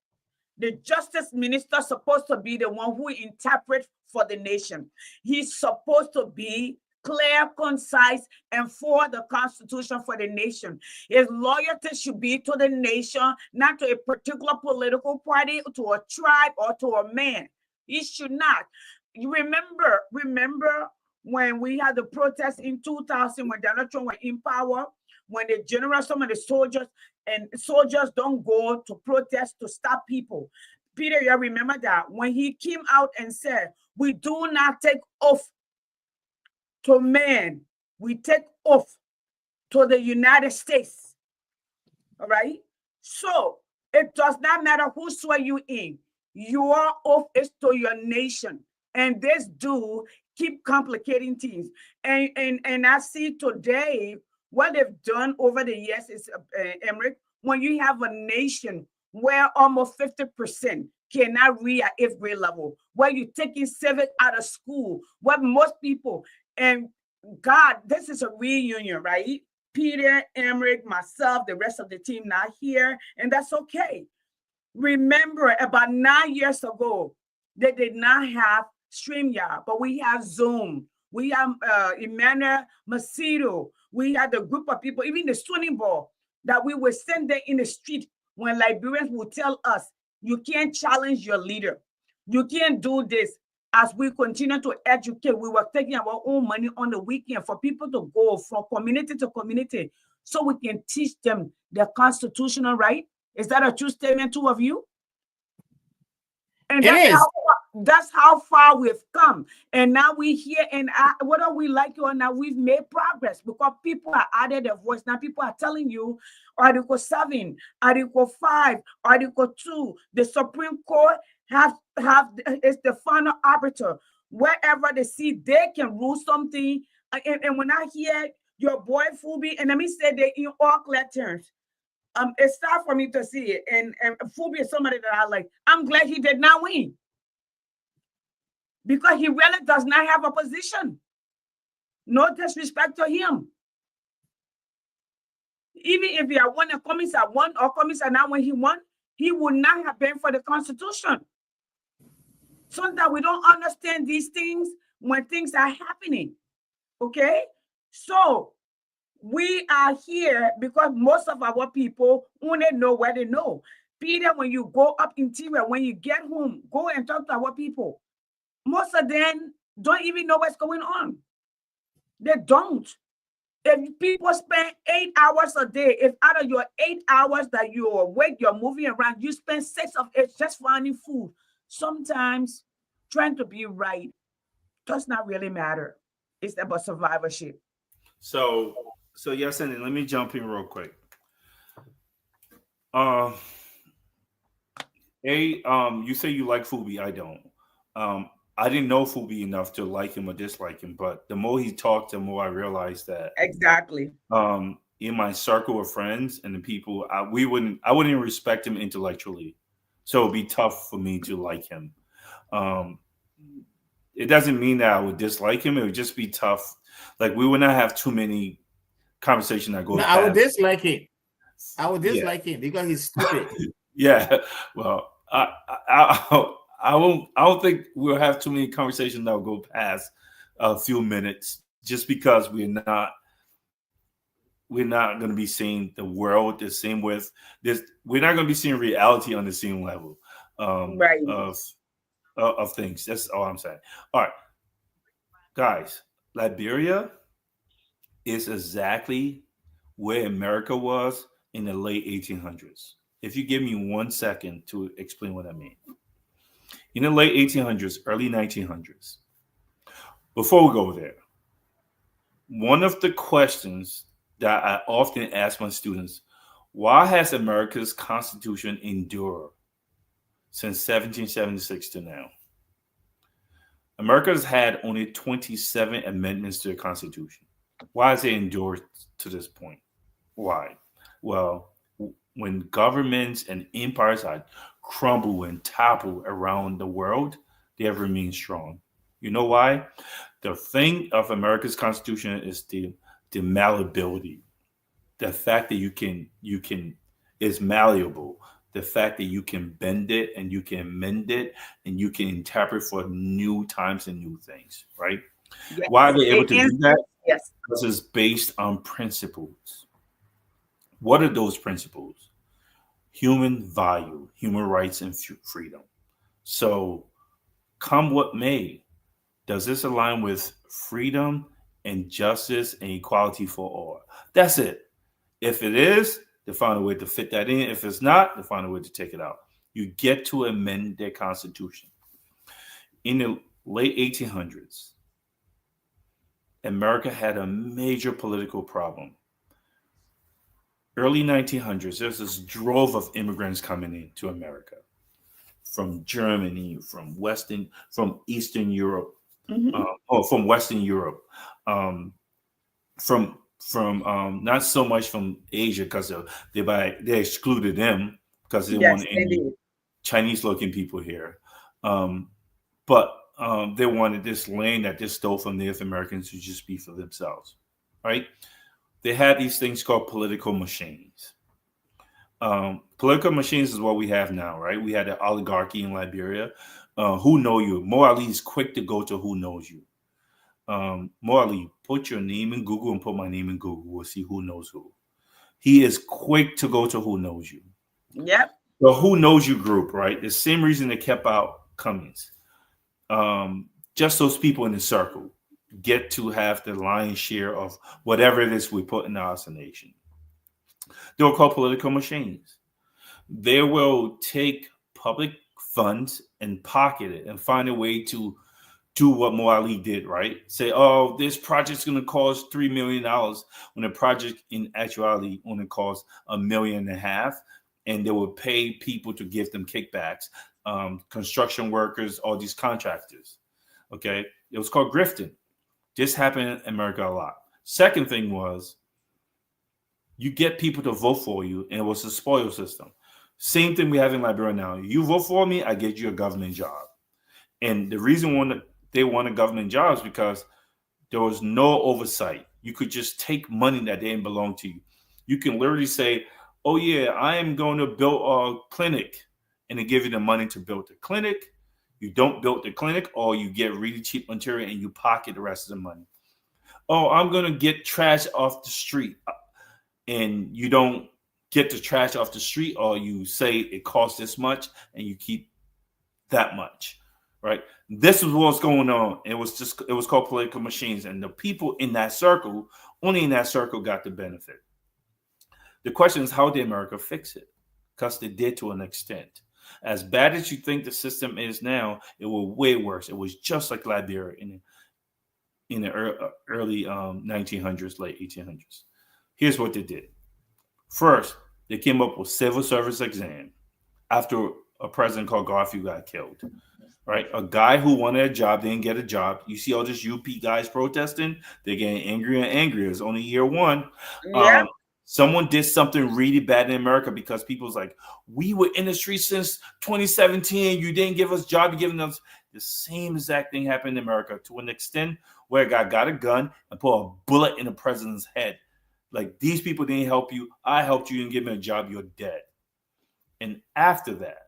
B: The justice minister is supposed to be the one who interprets for the nation. He's supposed to be clear, concise, and for the Constitution for the nation. His loyalty should be to the nation, not to a particular political party, to a tribe, or to a man. He should not. You remember when we had the protest in 2000 when Donald Trump was in power, when the general, some of the soldiers don't go to protest to stop people. Peter, you remember that when he came out and said, we do not take oath to man, we take oath to the United States. All right. So it does not matter who swear you in. Your oath is to your nation. And this do keep complicating things. And I see today what they've done over the years is, Emmerich, when you have a nation where almost 50% cannot read at 8th grade level, where you're taking civic out of school, where most people, and God, this is a reunion, right? Peter, Emmerich, myself, the rest of the team not here, and that's okay. Remember, about 9 years ago, they did not have StreamYard, but we have Zoom. We have Emmanuel Macedo. We had a group of people, even the swimming ball, that we would send them in the street when Liberians would tell us, you can't challenge your leader. You can't do this. As we continue to educate, we were taking our own money on the weekend for people to go from community to community so we can teach them their constitutional right. Is that a true statement, two of you? And that's how far we've come. And now we hear, and whether we like it or not, we've made progress because people are added their voice. Now people are telling you, Article 7, Article 5, Article 2, the Supreme Court is the final arbiter. Wherever they see they can rule something. And when I hear your boy Fubi, and let me say that in all clear terms, it's hard for me to see it. And Fubi is somebody that I like. I'm glad he did not win. Because he really does not have a position. No disrespect to him. Even if he had won a commissar won or commissar now when he won, he would not have been for the Constitution. Sometimes we don't understand these things when things are happening. Okay? So we are here because most of our people only know where they know. Peter, when you go up interior, when you get home, go and talk to our people. Most of them don't even know what's going on. They don't. If people spend 8 hours a day, if out of your 8 hours that you're awake, you're moving around, you spend 6 of it just finding food. Sometimes trying to be right does not really matter. It's about survivorship.
C: So yes, and let me jump in real quick. You say you like Fubi. I don't. I didn't know Fubi enough to like him or dislike him, but the more he talked, the more I realized that
B: exactly.
C: In my circle of friends and the people, I wouldn't even respect him intellectually, so it'd be tough for me to like him. It doesn't mean that I would dislike him; it would just be tough. Like we would not have too many conversations that go.
E: No, I would dislike him. I would dislike him because he's stupid.
C: Yeah, well, I don't think we'll have too many conversations that will go past a few minutes just because we're not going to be seeing the world the same with this. We're not going to be seeing reality on the same level
B: Right.
C: of things. That's all I'm saying. All right, guys, Liberia is exactly where America was in the late 1800s. If you give me 1 second to explain what I mean. In the late 1800s, early 1900s, before we go there, one of the questions that I often ask my students, why has America's Constitution endured since 1776 to now? America has had only 27 amendments to the Constitution. Why has it endured to this point? Why? Well, when governments and empires had crumbled and toppled around the world, they have remained strong. You know why? The thing of America's Constitution is the malleability. The fact that you can is malleable. The fact that you can bend it and you can amend it and you can interpret for new times and new things, right?
B: Yes.
C: Why are they able to do that?
B: Yes.
C: Because it's based on principles. What are those principles? Human value, human rights, and freedom. So, come what may, does this align with freedom and justice and equality for all? That's it. If it is, they find a way to fit that in. If it's not, they find a way to take it out. You get to amend their constitution. In the late 1800s, America had a major political problem. Early 1900s, there's this drove of immigrants coming into America from Germany, from Eastern Europe, from Western Europe, from not so much from Asia because they excluded them because they wanted any Chinese-looking people here, but they wanted this land that they stole from Native Americans to just be for themselves, right? They had these things called political machines. Political machines is what we have now, right? We had the oligarchy in Liberia. Who know you? Mo Ali is quick to go to who knows you. Mo Ali, put your name in Google and put my name in Google. We'll see who knows who. He is quick to go to who knows you.
B: Yep.
C: The who knows you group, right? The same reason they kept out Cummings. Just those people in the circle get to have the lion's share of whatever it is we put in our nation. They were called political machines. They will take public funds and pocket it and find a way to do what Mo Ali did, right? Say, oh, this project's going to cost $3 million when the project in actuality only costs $1.5 million. And they would pay people to give them kickbacks, construction workers, all these contractors. Okay. It was called grifting. This happened in America a lot. Second thing was you get people to vote for you, and it was a spoil system. Same thing we have in Liberia now. You vote for me, I get you a government job. And the reason they wanted government jobs because there was no oversight. You could just take money that didn't belong to you. You can literally say, oh yeah, I am going to build a clinic, and they give you the money to build the clinic. You don't build the clinic, or you get really cheap material and you pocket the rest of the money. Oh, I'm going to get trash off the street, and you don't get the trash off the street, or you say it costs this much and you keep that much, right? This is what's going on. It was called political machines, and the people in that circle, only in that circle, got the benefit. The question is, how did America fix it? Because they did to an extent. As bad as you think the system is now, it was way worse. It was just like Liberia in the early 1900s, late 1800s. Here's what they did. First, they came up with civil service exam after a president called Garfield got killed. Right? A guy who wanted a job didn't get a job. You see all these UP guys protesting. They're getting angrier and angrier. It's only year one.
B: Yeah.
C: Someone did something really bad in America because people's like, we were in the streets since 2017. You didn't give us job. You're giving us the same exact thing happened in America to an extent where a guy got a gun and put a bullet in the president's head. Like, these people didn't help you. I helped you and give me a job. You're dead. And after that,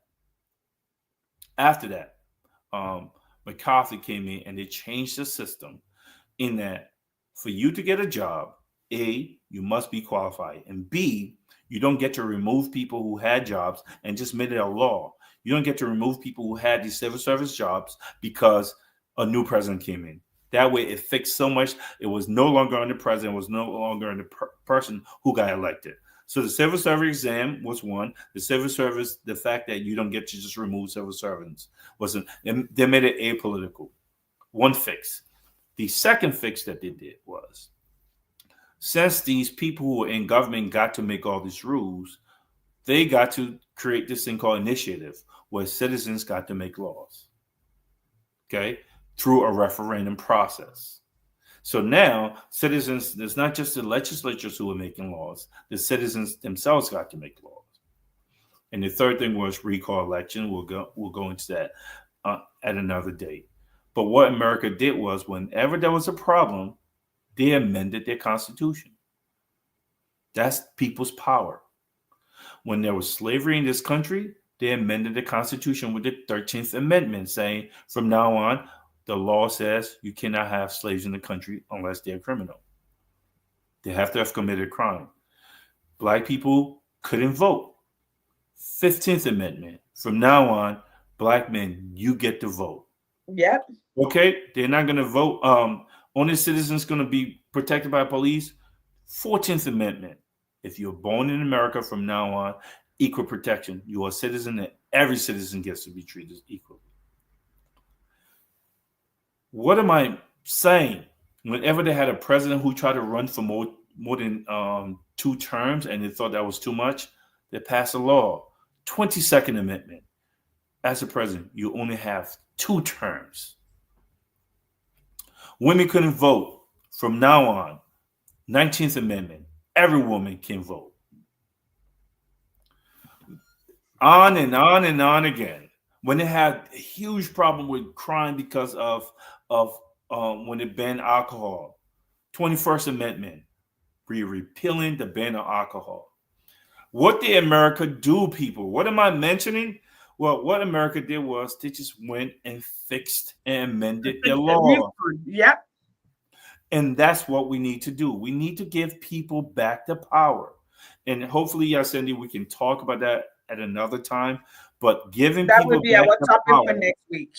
C: McCarthy came in and they changed the system in that For you to get a job, A, you must be qualified, and B, you don't get to remove people who had jobs and just made it a law. You don't get to remove people who had these civil service jobs because a new president came in. That way, it fixed so much. It was no longer on the president. It was no longer on the person who got elected. So the civil service exam was one. The civil service, the fact that you don't get to just remove civil servants, wasn't. They made it apolitical. One fix. The second fix that they did was, since these people who were in government got to make all these rules, they got to create this thing called initiative, where citizens got to make laws. Okay? Through a referendum process. So now citizens, there's not just the legislatures who are making laws, the citizens themselves got to make laws. And the third thing was recall election. We'll go into that at another date. But what America did was, whenever there was a problem, they amended their constitution. That's people's power. When there was slavery in this country, they amended the constitution with the 13th Amendment, saying from now on, the law says you cannot have slaves in the country unless they're criminal. They have to have committed a crime. Black people couldn't vote. 15th Amendment. From now on, black men, you get to vote.
B: Yep.
C: Okay? They're not going to vote. Only citizens going to be protected by police. 14th Amendment. If you're born in America from now on, equal protection. You are a citizen, and every citizen gets to be treated equally. What am I saying? Whenever they had a president who tried to run for more than 2 terms and they thought that was too much, they passed a law. 22nd Amendment. As a president, you only have 2 terms. Women couldn't vote. From now on, 19th Amendment. Every woman can vote. On and on and on again. When they had a huge problem with crime because of when they banned alcohol, 21st Amendment, we're repealing the ban on alcohol. What did America do, people? What am I mentioning? Well, what America did was they just went and fixed and amended their law.
B: Yep.
C: And that's what we need to do. We need to give people back the power. And hopefully, Yasendi, we can talk about that at another time. But giving
B: that
C: people
B: would be
C: back
B: our
C: the
B: topic
C: power,
B: for next week.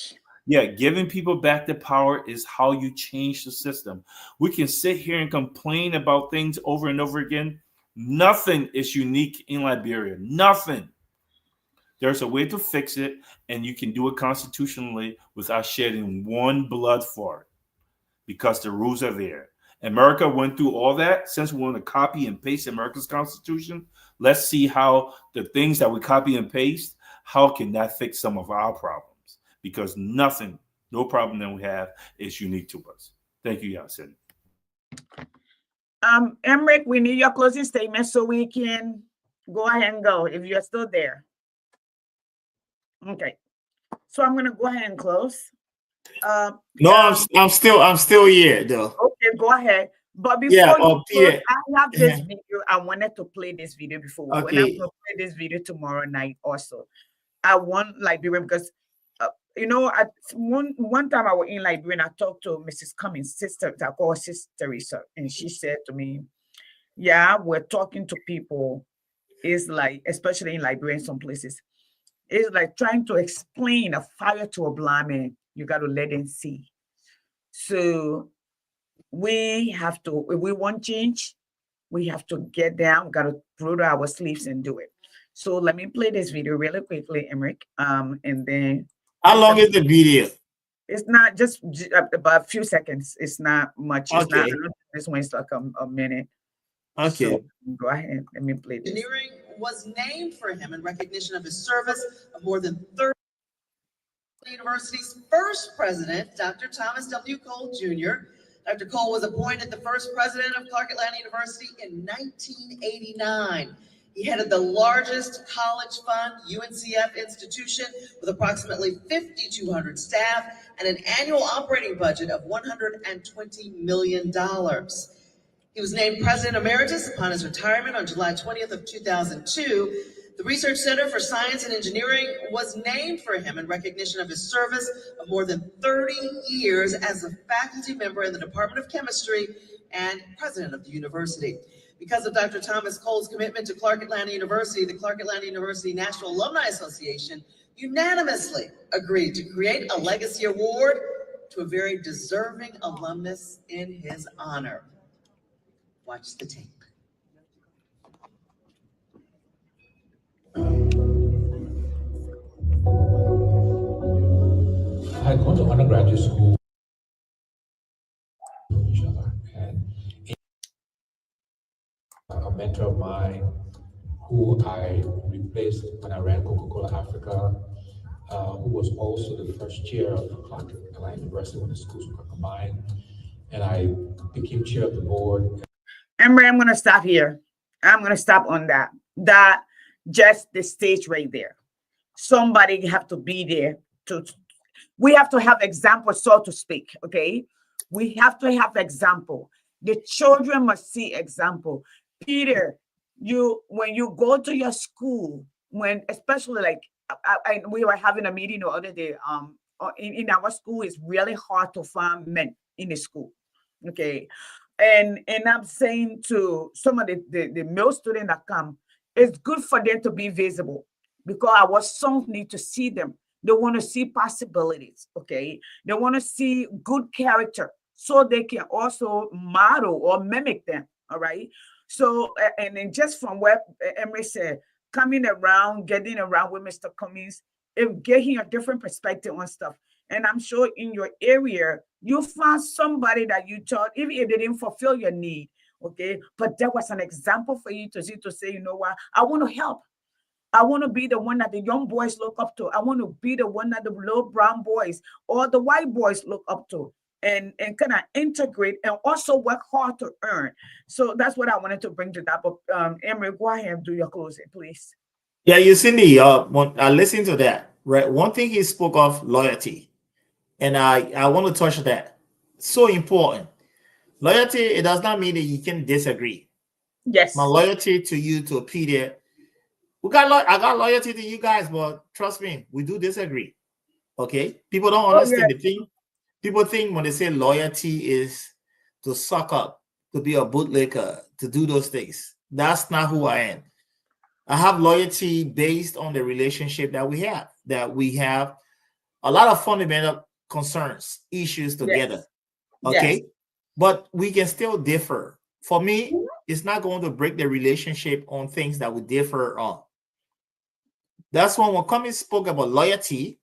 C: Yeah, giving people back the power is how you change the system. We can sit here and complain about things over and over again. Nothing is unique in Liberia. Nothing. There's a way to fix it, and you can do it constitutionally without shedding one blood for it, because the rules are there. America went through all that. Since we want to copy and paste America's Constitution, let's see how the things that we copy and paste, how can that fix some of our problems? Because nothing, no problem that we have is unique to us. Thank you, Yasin.
B: Emmerich, we need your closing statement so we can go ahead and go if you're still there. Okay. So I'm going to go ahead and close.
E: No, I'm still here though.
B: Okay, go ahead. But before you close, I have this video. I wanted to play this video before.
E: Okay.
B: When I'm going to play this video tomorrow night also. I want Liberia because at one time I was in Liberia and I talked to Mrs. Cummings' sister, I call her Sister Teresa, and she said to me, yeah, we're talking to people. It's like, especially in Liberia in some places, it's like trying to explain a fire to a blind man. You got to let them see. So we have to, if we want change, we have to get down, we got to roll our sleeves and do it. So let me play this video really quickly, Emmerich. And then
E: how long is the video?
B: It's not just about a few seconds. It's not much. It's
E: Okay.
B: not, this one's like a minute.
E: Okay.
B: So go ahead. Let me play this.
F: Engineering was named for him in recognition of his service of more than 30 the university's first president, Dr. Thomas W. Cole Jr. Dr. Cole was appointed the first president of Clark Atlanta University in 1989. He headed the largest college fund UNCF institution with approximately 5,200 staff and an annual operating budget of $120 million. He was named president emeritus upon his retirement on July 20th of 2002. The Research Center for Science and Engineering was named for him in recognition of his service of more than 30 years as a faculty member in the Department of Chemistry and president of the university. Because of Dr. Thomas Cole's commitment to Clark Atlanta University, the Clark Atlanta University National Alumni Association unanimously agreed to create a legacy award to a very deserving alumnus in his honor. Watch the tape.
G: I had gone to undergraduate school with each other, and a mentor of mine who I replaced when I ran Coca-Cola Africa, who was also the first chair of Clark Atlanta University when the schools were combined, and I became chair of the board.
B: Emery, I'm going to stop here. I'm going to stop on that. That just the stage right there. Somebody have to be there we have to have example, so to speak. Okay, we have to have example. The children must see example. Peter, when you go to your school, when especially like we were having a meeting the other day. In our school, it's really hard to find men in the school. Okay, and I'm saying to some of the male students that come, it's good for them to be visible because our sons need to see them. They want to see possibilities, okay? They want to see good character so they can also model or mimic them, all right? So, and then just from what Emery said, coming around, getting around with Mr. Cummings, it getting a different perspective on stuff. And I'm sure in your area, you found somebody that you thought, even if they didn't fulfill your need, okay? But that was an example for you to see, to say, you know what, I want to help. I want to be the one that the young boys look up to. I want to be the one that the little brown boys or the white boys look up to, and kind of integrate and also work hard to earn. So that's what I wanted to bring to that. But Emery, go ahead and do your closing, please.
E: Yeah, you Cindy, I listened to that, right? One thing he spoke of loyalty, and I want to touch that. So important. Loyalty, it does not mean that you can disagree.
B: Yes.
E: My loyalty to you, to Peter, I got loyalty to you guys, but trust me, we do disagree. Okay, people don't understand the thing. People think when they say loyalty is to suck up, to be a bootlicker, to do those things. That's not who I am. I have loyalty based on the relationship that we have. That we have a lot of fundamental concerns, issues together. Yes. Okay, yes. But we can still differ. For me, it's not going to break the relationship on things that we differ on. That's when Cummings spoke about loyalty.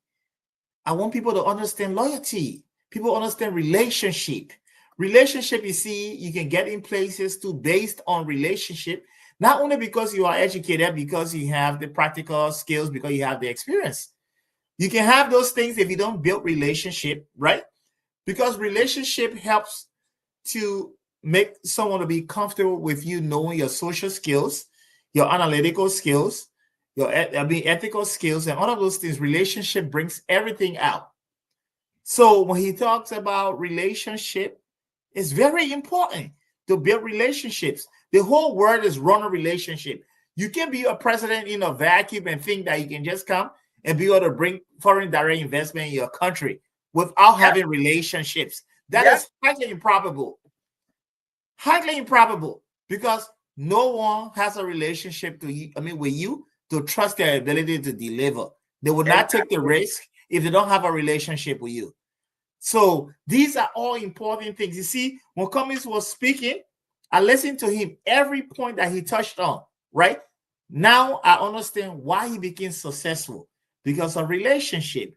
E: I want people to understand loyalty. People understand relationship. Relationship, you see, you can get in places too based on relationship, not only because you are educated, because you have the practical skills, because you have the experience. You can have those things if you don't build relationship, right? Because relationship helps to make someone to be comfortable with you, knowing your social skills, your analytical skills, your ethical skills, and all of those things. Relationship brings everything out. So when he talks about relationship, it's very important to build relationships. The whole world is run a relationship. You can be a president in a vacuum and think that you can just come and be able to bring foreign direct investment in your country without having relationships. That is highly improbable. Highly improbable, because no one has a relationship with you to trust their ability to deliver. They would not take the risk if they don't have a relationship with you. So these are all important things. You see, when Cummings was speaking, I listened to him, every point that he touched on, right? Now I understand why he became successful, because of relationship.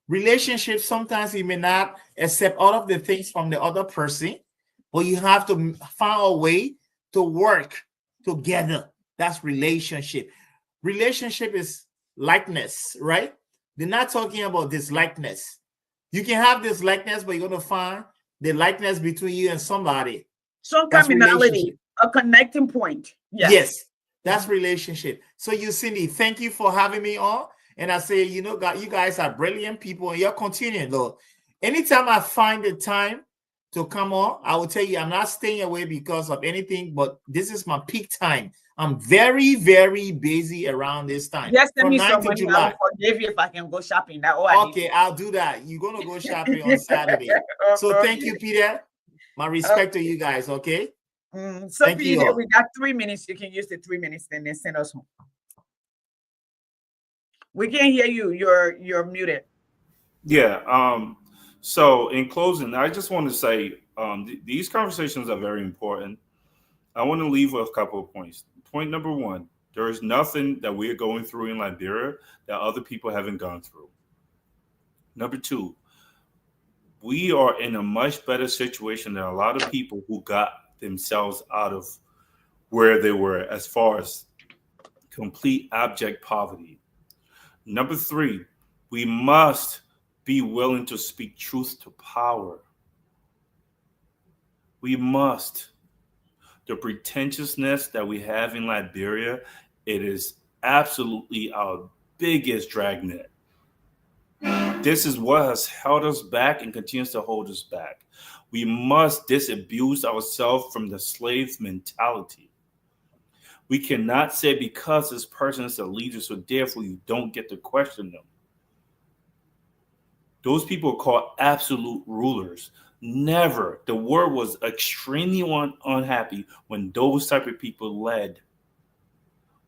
E: Relationships, sometimes you may not accept all of the things from the other person, but you have to find a way to work together. That's relationship. Relationship is likeness, right? They're not talking about this likeness. You can have this likeness, but you're going to find the likeness between you and somebody.
B: Some commonality, a connecting point.
E: Yes, that's relationship. So you, Cindy, thank you for having me on. And I say, you know, God, you guys are brilliant people, and you're continuing, Lord. Anytime I find the time to come on. I will tell you, I'm not staying away because of anything, but this is my peak time. I'm very, very busy around this time.
B: Just send
E: from
B: me
E: 9
B: some
E: to
B: money. I
E: July.
B: will forgive you if I can go shopping. That's all I need.
E: Okay, I'll do that. You're gonna go shopping on Saturday. So thank you, Peter. My respect to you guys. Okay.
B: So
E: Thank you
B: Peter,
E: all.
B: we got 3 minutes. You can use the 3 minutes and then send us home. We can't hear you. You're muted.
C: Yeah. So in closing, I just want to say these conversations are very important. I want to leave with a couple of points. Point number one, there is nothing that we are going through in Liberia that other people haven't gone through. Number two, we are in a much better situation than a lot of people who got themselves out of where they were as far as complete abject poverty. Number three, we must be willing to speak truth to power. We must. The pretentiousness that we have in Liberia, it is absolutely our biggest dragnet. This is what has held us back and continues to hold us back. We must disabuse ourselves from the slave mentality. We cannot say because this person is a leader, so therefore you don't get to question them. Those people are called absolute rulers. Never. The world was extremely unhappy when those type of people led.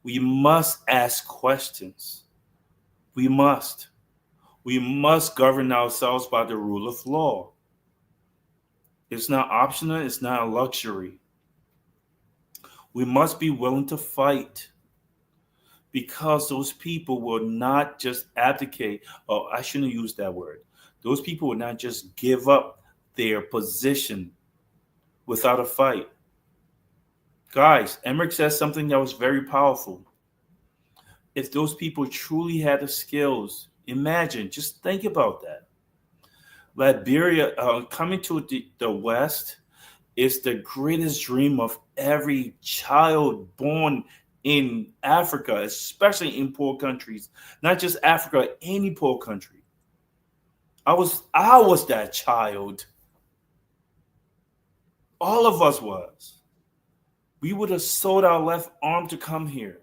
C: We must ask questions. We must. We must govern ourselves by the rule of law. It's not optional. It's not a luxury. We must be willing to fight because those people will not just abdicate. Oh, I shouldn't use that word. Those people will not just give up their position without a fight. Guys, Emmerich says something that was very powerful. If those people truly had the skills, imagine, just think about that. Liberia, coming to the West, is the greatest dream of every child born in Africa, especially in poor countries. Not just Africa, any poor country. I was that child. All of us was. We would have sold our left arm to come here.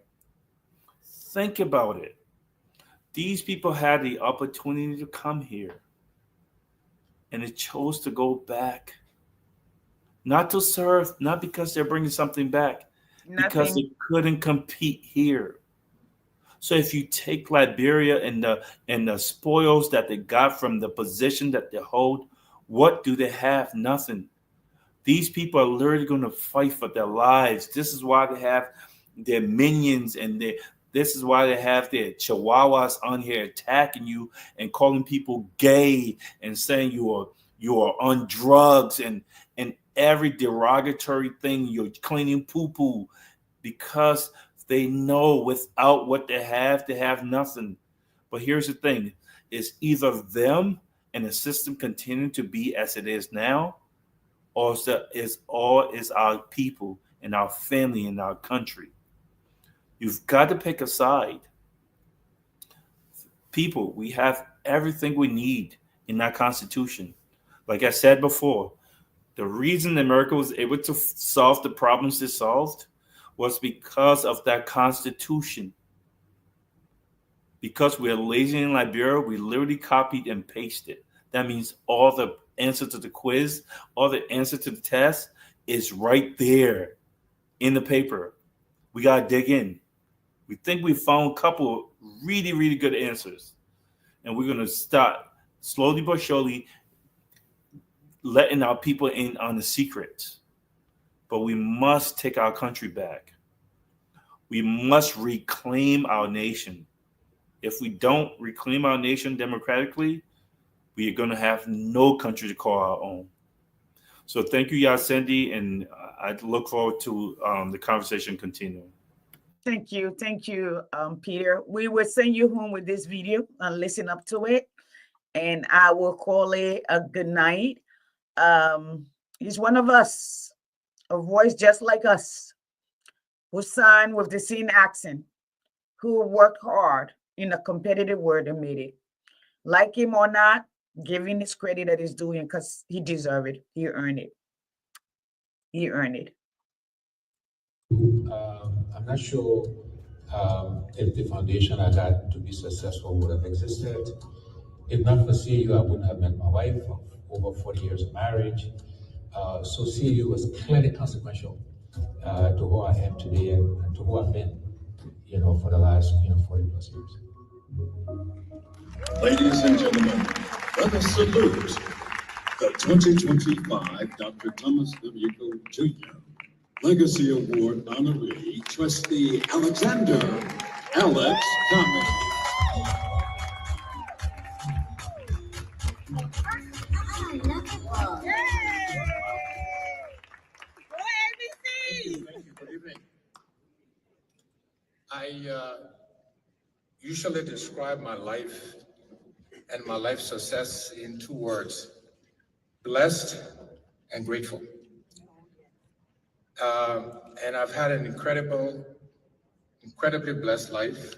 C: Think about it. These people had the opportunity to come here, and they chose to go back. Not to serve, not because they're bringing something back, because they couldn't compete here. So if you take Liberia and the spoils that they got from the position that they hold, what do they have? Nothing. These people are literally going to fight for their lives. This is why they have their minions and this is why they have their chihuahuas on here attacking you and calling people gay and saying you are on drugs and every derogatory thing. You're cleaning poo-poo because they know without what they have nothing. But here's the thing. It's either them and the system continue to be as it is now, or is our people and our family and our country. You've got to pick a side. People, we have everything we need in that Constitution. Like I said before, the reason America was able to solve the problems it solved was because of that Constitution. Because we're lazy in Liberia, we literally copied and pasted. That means all the answer to the quiz, all the answer to the test is right there in the paper. We got to dig in. We think we found a couple really, really good answers. And we're going to start slowly but surely letting our people in on the secrets. But we must take our country back. We must reclaim our nation. If we don't reclaim our nation democratically, we are going to have no country to call our own. So thank you, Yasendi, and I look forward to the conversation continuing.
B: Thank you, Peter. We will send you home with this video and listen up to it, and I will call it a good night. He's one of us, a voice just like us, who signed with the same accent, who worked hard in a competitive world and made it. Like him or not, Giving his credit that he's doing because he deserved it. He earned it. He earned it.
G: I'm not sure if the foundation I got to be successful would have existed. If not for CAU, I wouldn't have met my wife of over 40 years of marriage. So CAU was clearly consequential to who I am today and to who I've been, for the last, 40 plus years.
H: Ladies and gentlemen, let us salute the 2025 Dr. Thomas W. Cole Jr. Legacy Award honoree, Trustee Alexander Alex Thomas.
G: I usually describe my life and my life success in 2 words: blessed and grateful. And I've had an incredibly blessed life.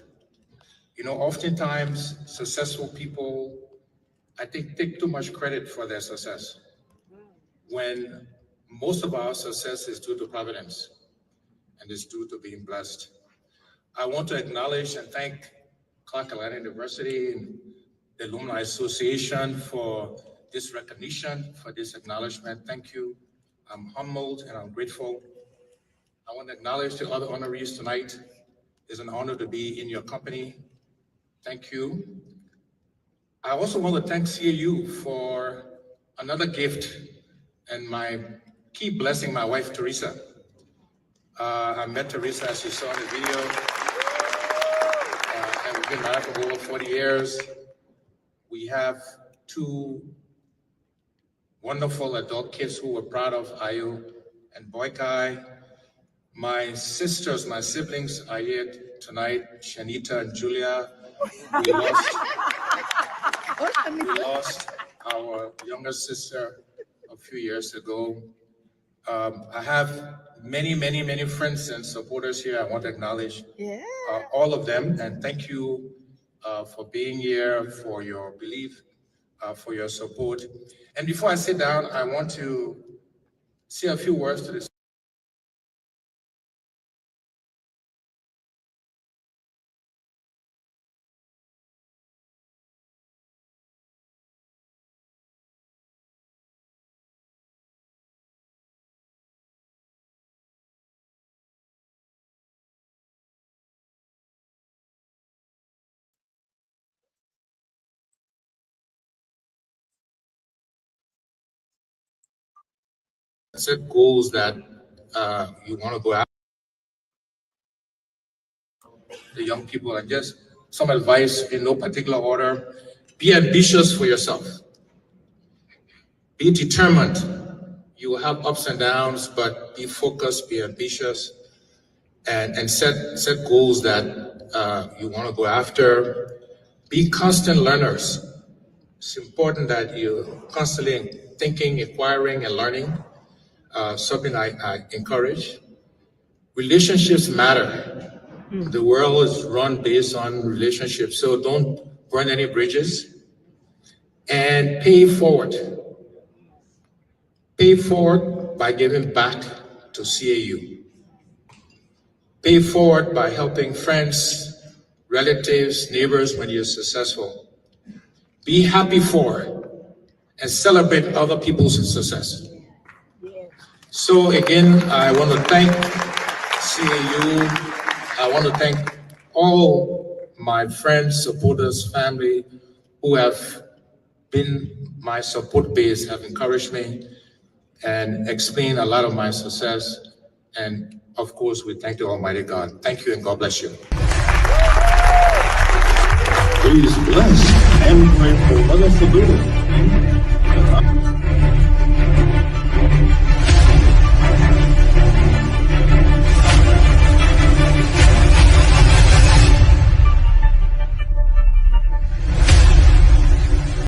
G: Oftentimes successful people, I think, take too much credit for their success, when most of our success is due to providence and is due to being blessed. I want to acknowledge and thank Clark Atlanta University and the Alumni Association for this recognition, for this acknowledgement. Thank you. I'm humbled and I'm grateful. I want to acknowledge the other honorees tonight. It's an honor to be in your company. Thank you. I also want to thank CAU for another gift and my key blessing, my wife, Teresa. I met Teresa, as you saw in the video, and we've been married for over 40 years. We have 2 wonderful adult kids who we're proud of, Ayo and Boykai. My sisters, my siblings are here tonight, Shanita and Julia. We lost our younger sister a few years ago. I have many friends and supporters here. I want to acknowledge all of them, and thank you for being here, for your belief, for your support. And before I sit down, I want to say a few words to this. Set goals that you want to go after. The young people, and just some advice in no particular order. Be ambitious for yourself. Be determined. You will have ups and downs, but be focused, be ambitious, and set goals that you want to go after. Be constant learners. It's important that you're constantly thinking, acquiring, and learning. Something I encourage. Relationships matter. The world is run based on relationships, so don't burn any bridges. And pay forward. Pay forward by giving back to CAU. Pay forward by helping friends, relatives, neighbors when you're successful. Be happy for and celebrate other people's success. So again, I want to thank CAU. I want to thank all my friends, supporters, family who have been my support base, have encouraged me and explained a lot of my success. And of course, we thank the Almighty God. Thank you and God bless you.
H: Please bless and pray for Mother Sabina.